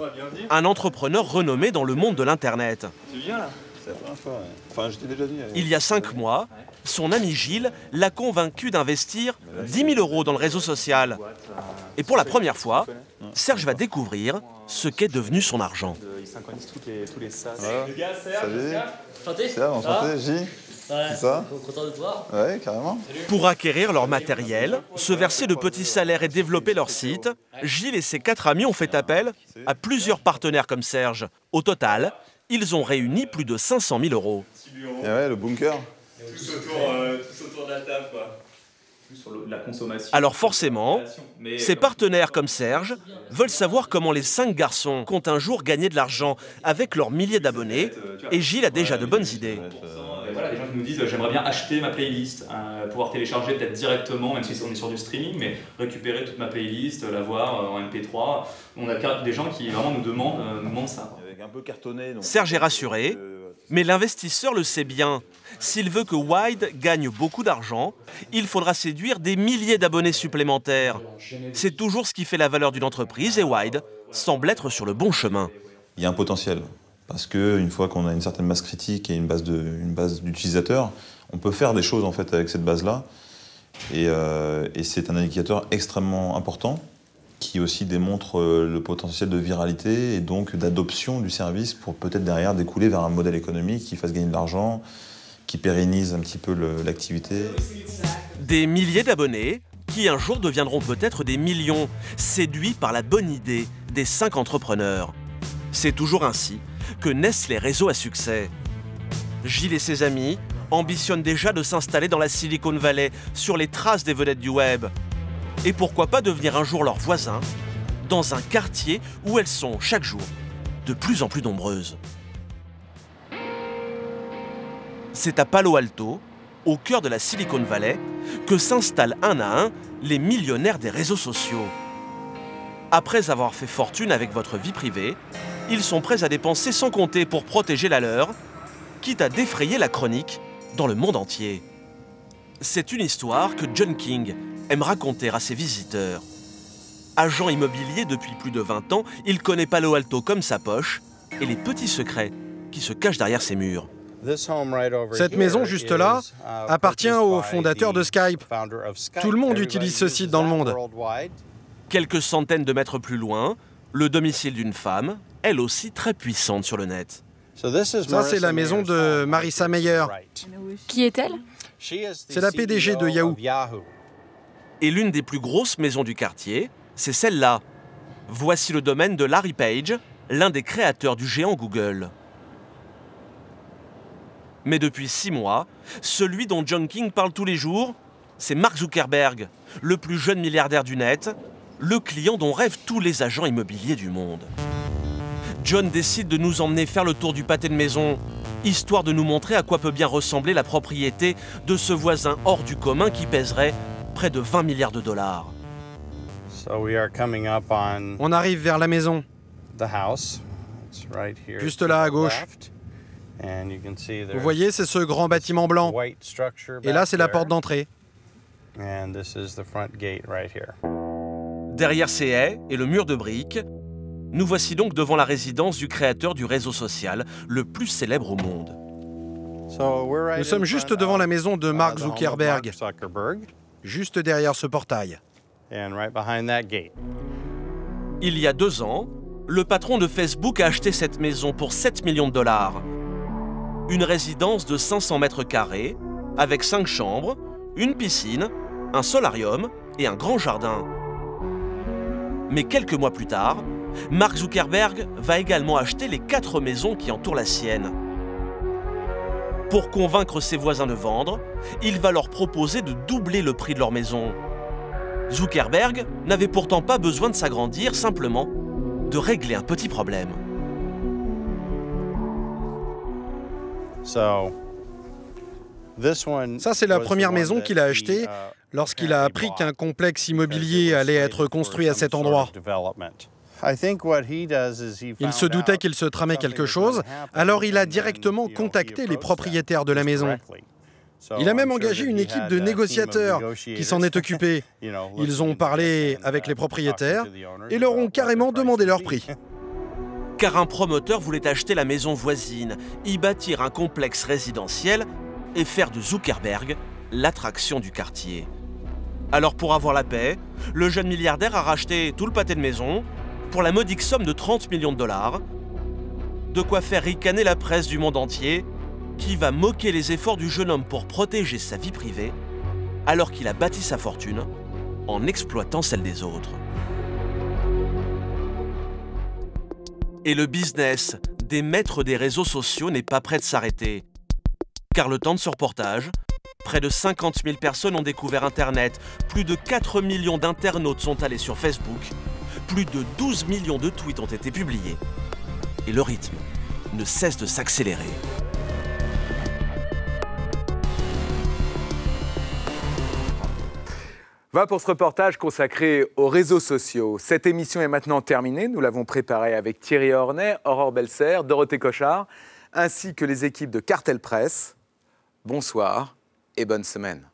un entrepreneur renommé dans le monde de l'Internet. Tu viens là? C'est la première fois, ouais. Enfin, je t'ai déjà dit. Il y a 5 mois, son ami Gilles l'a convaincu d'investir 10 000 € dans le réseau social. Et pour la première fois, Serge va découvrir ce qu'est devenu son argent. Il synchronise tous les sas. Les gars, Salut. Serge, enchanté, J. Ouais, ça? Content de te voir. Ouais, carrément. Pour acquérir leur matériel, se verser de petits salaires et développer leur site, Gilles et ses 4 amis ont fait appel à plusieurs partenaires comme Serge. Au total, ils ont réuni plus de 500 000 €. Et ouais, le bunker. Tous autour de la table, quoi. Sur la consommation. Alors forcément, ces partenaires comme Serge veulent savoir comment les 5 garçons comptent un jour gagner de l'argent avec leurs milliers d'abonnés, et Gilles a déjà de bonnes idées. Voilà, les gens qui nous disent j'aimerais bien acheter ma playlist, pouvoir télécharger peut-être directement, même si on est sur du streaming, mais récupérer toute ma playlist, la voir en MP3. On a des gens qui vraiment nous demandent ça. Avec un peu cartonné. Donc... Serge est rassuré, mais l'investisseur le sait bien. S'il veut que Wide gagne beaucoup d'argent, il faudra séduire des milliers d'abonnés supplémentaires. C'est toujours ce qui fait la valeur d'une entreprise et Wide semble être sur le bon chemin. Il y a un potentiel. Parce qu'une fois qu'on a une certaine masse critique et une base d'utilisateurs, on peut faire des choses en fait avec cette base-là. Et c'est un indicateur extrêmement important qui aussi démontre le potentiel de viralité et donc d'adoption du service pour peut-être derrière découler vers un modèle économique qui fasse gagner de l'argent, qui pérennise un petit peu l'activité. Des milliers d'abonnés qui un jour deviendront peut-être des millions, séduits par la bonne idée des 5 entrepreneurs. C'est toujours ainsi que naissent les réseaux à succès. Gilles et ses amis ambitionnent déjà de s'installer dans la Silicon Valley, sur les traces des vedettes du web. Et pourquoi pas devenir un jour leurs voisins, dans un quartier où elles sont, chaque jour, de plus en plus nombreuses. C'est à Palo Alto, au cœur de la Silicon Valley, que s'installent un à un les millionnaires des réseaux sociaux. Après avoir fait fortune avec votre vie privée, ils sont prêts à dépenser sans compter pour protéger la leur, quitte à défrayer la chronique dans le monde entier. C'est une histoire que John King aime raconter à ses visiteurs. Agent immobilier depuis plus de 20 ans, il connaît Palo Alto comme sa poche et les petits secrets qui se cachent derrière ses murs. Cette maison juste là appartient au fondateur de Skype. Tout le monde utilise ce site dans le monde. Quelques centaines de mètres plus loin, le domicile d'une femme, elle aussi très puissante sur le net. Ça, c'est la maison de Marissa Mayer. Qui est-elle? C'est la PDG de Yahoo. Et l'une des plus grosses maisons du quartier, c'est celle-là. Voici le domaine de Larry Page, l'un des créateurs du géant Google. Mais depuis 6 mois, celui dont John King parle tous les jours, c'est Mark Zuckerberg, le plus jeune milliardaire du net, le client dont rêvent tous les agents immobiliers du monde. John décide de nous emmener faire le tour du pâté de maison, histoire de nous montrer à quoi peut bien ressembler la propriété de ce voisin hors du commun qui pèserait près de 20 milliards de dollars. On arrive vers la maison. Juste là à gauche. Vous voyez, c'est ce grand bâtiment blanc. Et là, c'est la porte d'entrée. Derrière ces haies et le mur de briques, nous voici donc devant la résidence du créateur du réseau social le plus célèbre au monde. Nous sommes juste devant la maison de Mark Zuckerberg, juste derrière ce portail. Il y a 2 ans, le patron de Facebook a acheté cette maison pour 7 millions de dollars. Une résidence de 500 mètres carrés, avec 5 chambres, une piscine, un solarium et un grand jardin. Mais quelques mois plus tard, Mark Zuckerberg va également acheter les 4 maisons qui entourent la sienne. Pour convaincre ses voisins de vendre, il va leur proposer de doubler le prix de leur maison. Zuckerberg n'avait pourtant pas besoin de s'agrandir, simplement de régler un petit problème. Ça, c'est la première maison qu'il a achetée lorsqu'il a appris qu'un complexe immobilier allait être construit à cet endroit. Il se doutait qu'il se tramait quelque chose, alors il a directement contacté les propriétaires de la maison. Il a même engagé une équipe de négociateurs qui s'en est occupée. Ils ont parlé avec les propriétaires et leur ont carrément demandé leur prix. Car un promoteur voulait acheter la maison voisine, y bâtir un complexe résidentiel et faire de Zuckerberg l'attraction du quartier. Alors pour avoir la paix, le jeune milliardaire a racheté tout le pâté de maison pour la modique somme de 30 millions de dollars. De quoi faire ricaner la presse du monde entier, qui va moquer les efforts du jeune homme pour protéger sa vie privée, alors qu'il a bâti sa fortune en exploitant celle des autres. Et le business des maîtres des réseaux sociaux n'est pas prêt de s'arrêter. Car le temps de ce reportage, près de 50 000 personnes ont découvert Internet, plus de 4 millions d'internautes sont allés sur Facebook, plus de 12 millions de tweets ont été publiés. Et le rythme ne cesse de s'accélérer. Voilà pour ce reportage consacré aux réseaux sociaux. Cette émission est maintenant terminée. Nous l'avons préparée avec Thierry Hornet, Aurore Belser, Dorothée Cochard, ainsi que les équipes de Cartel Presse. Bonsoir et bonne semaine.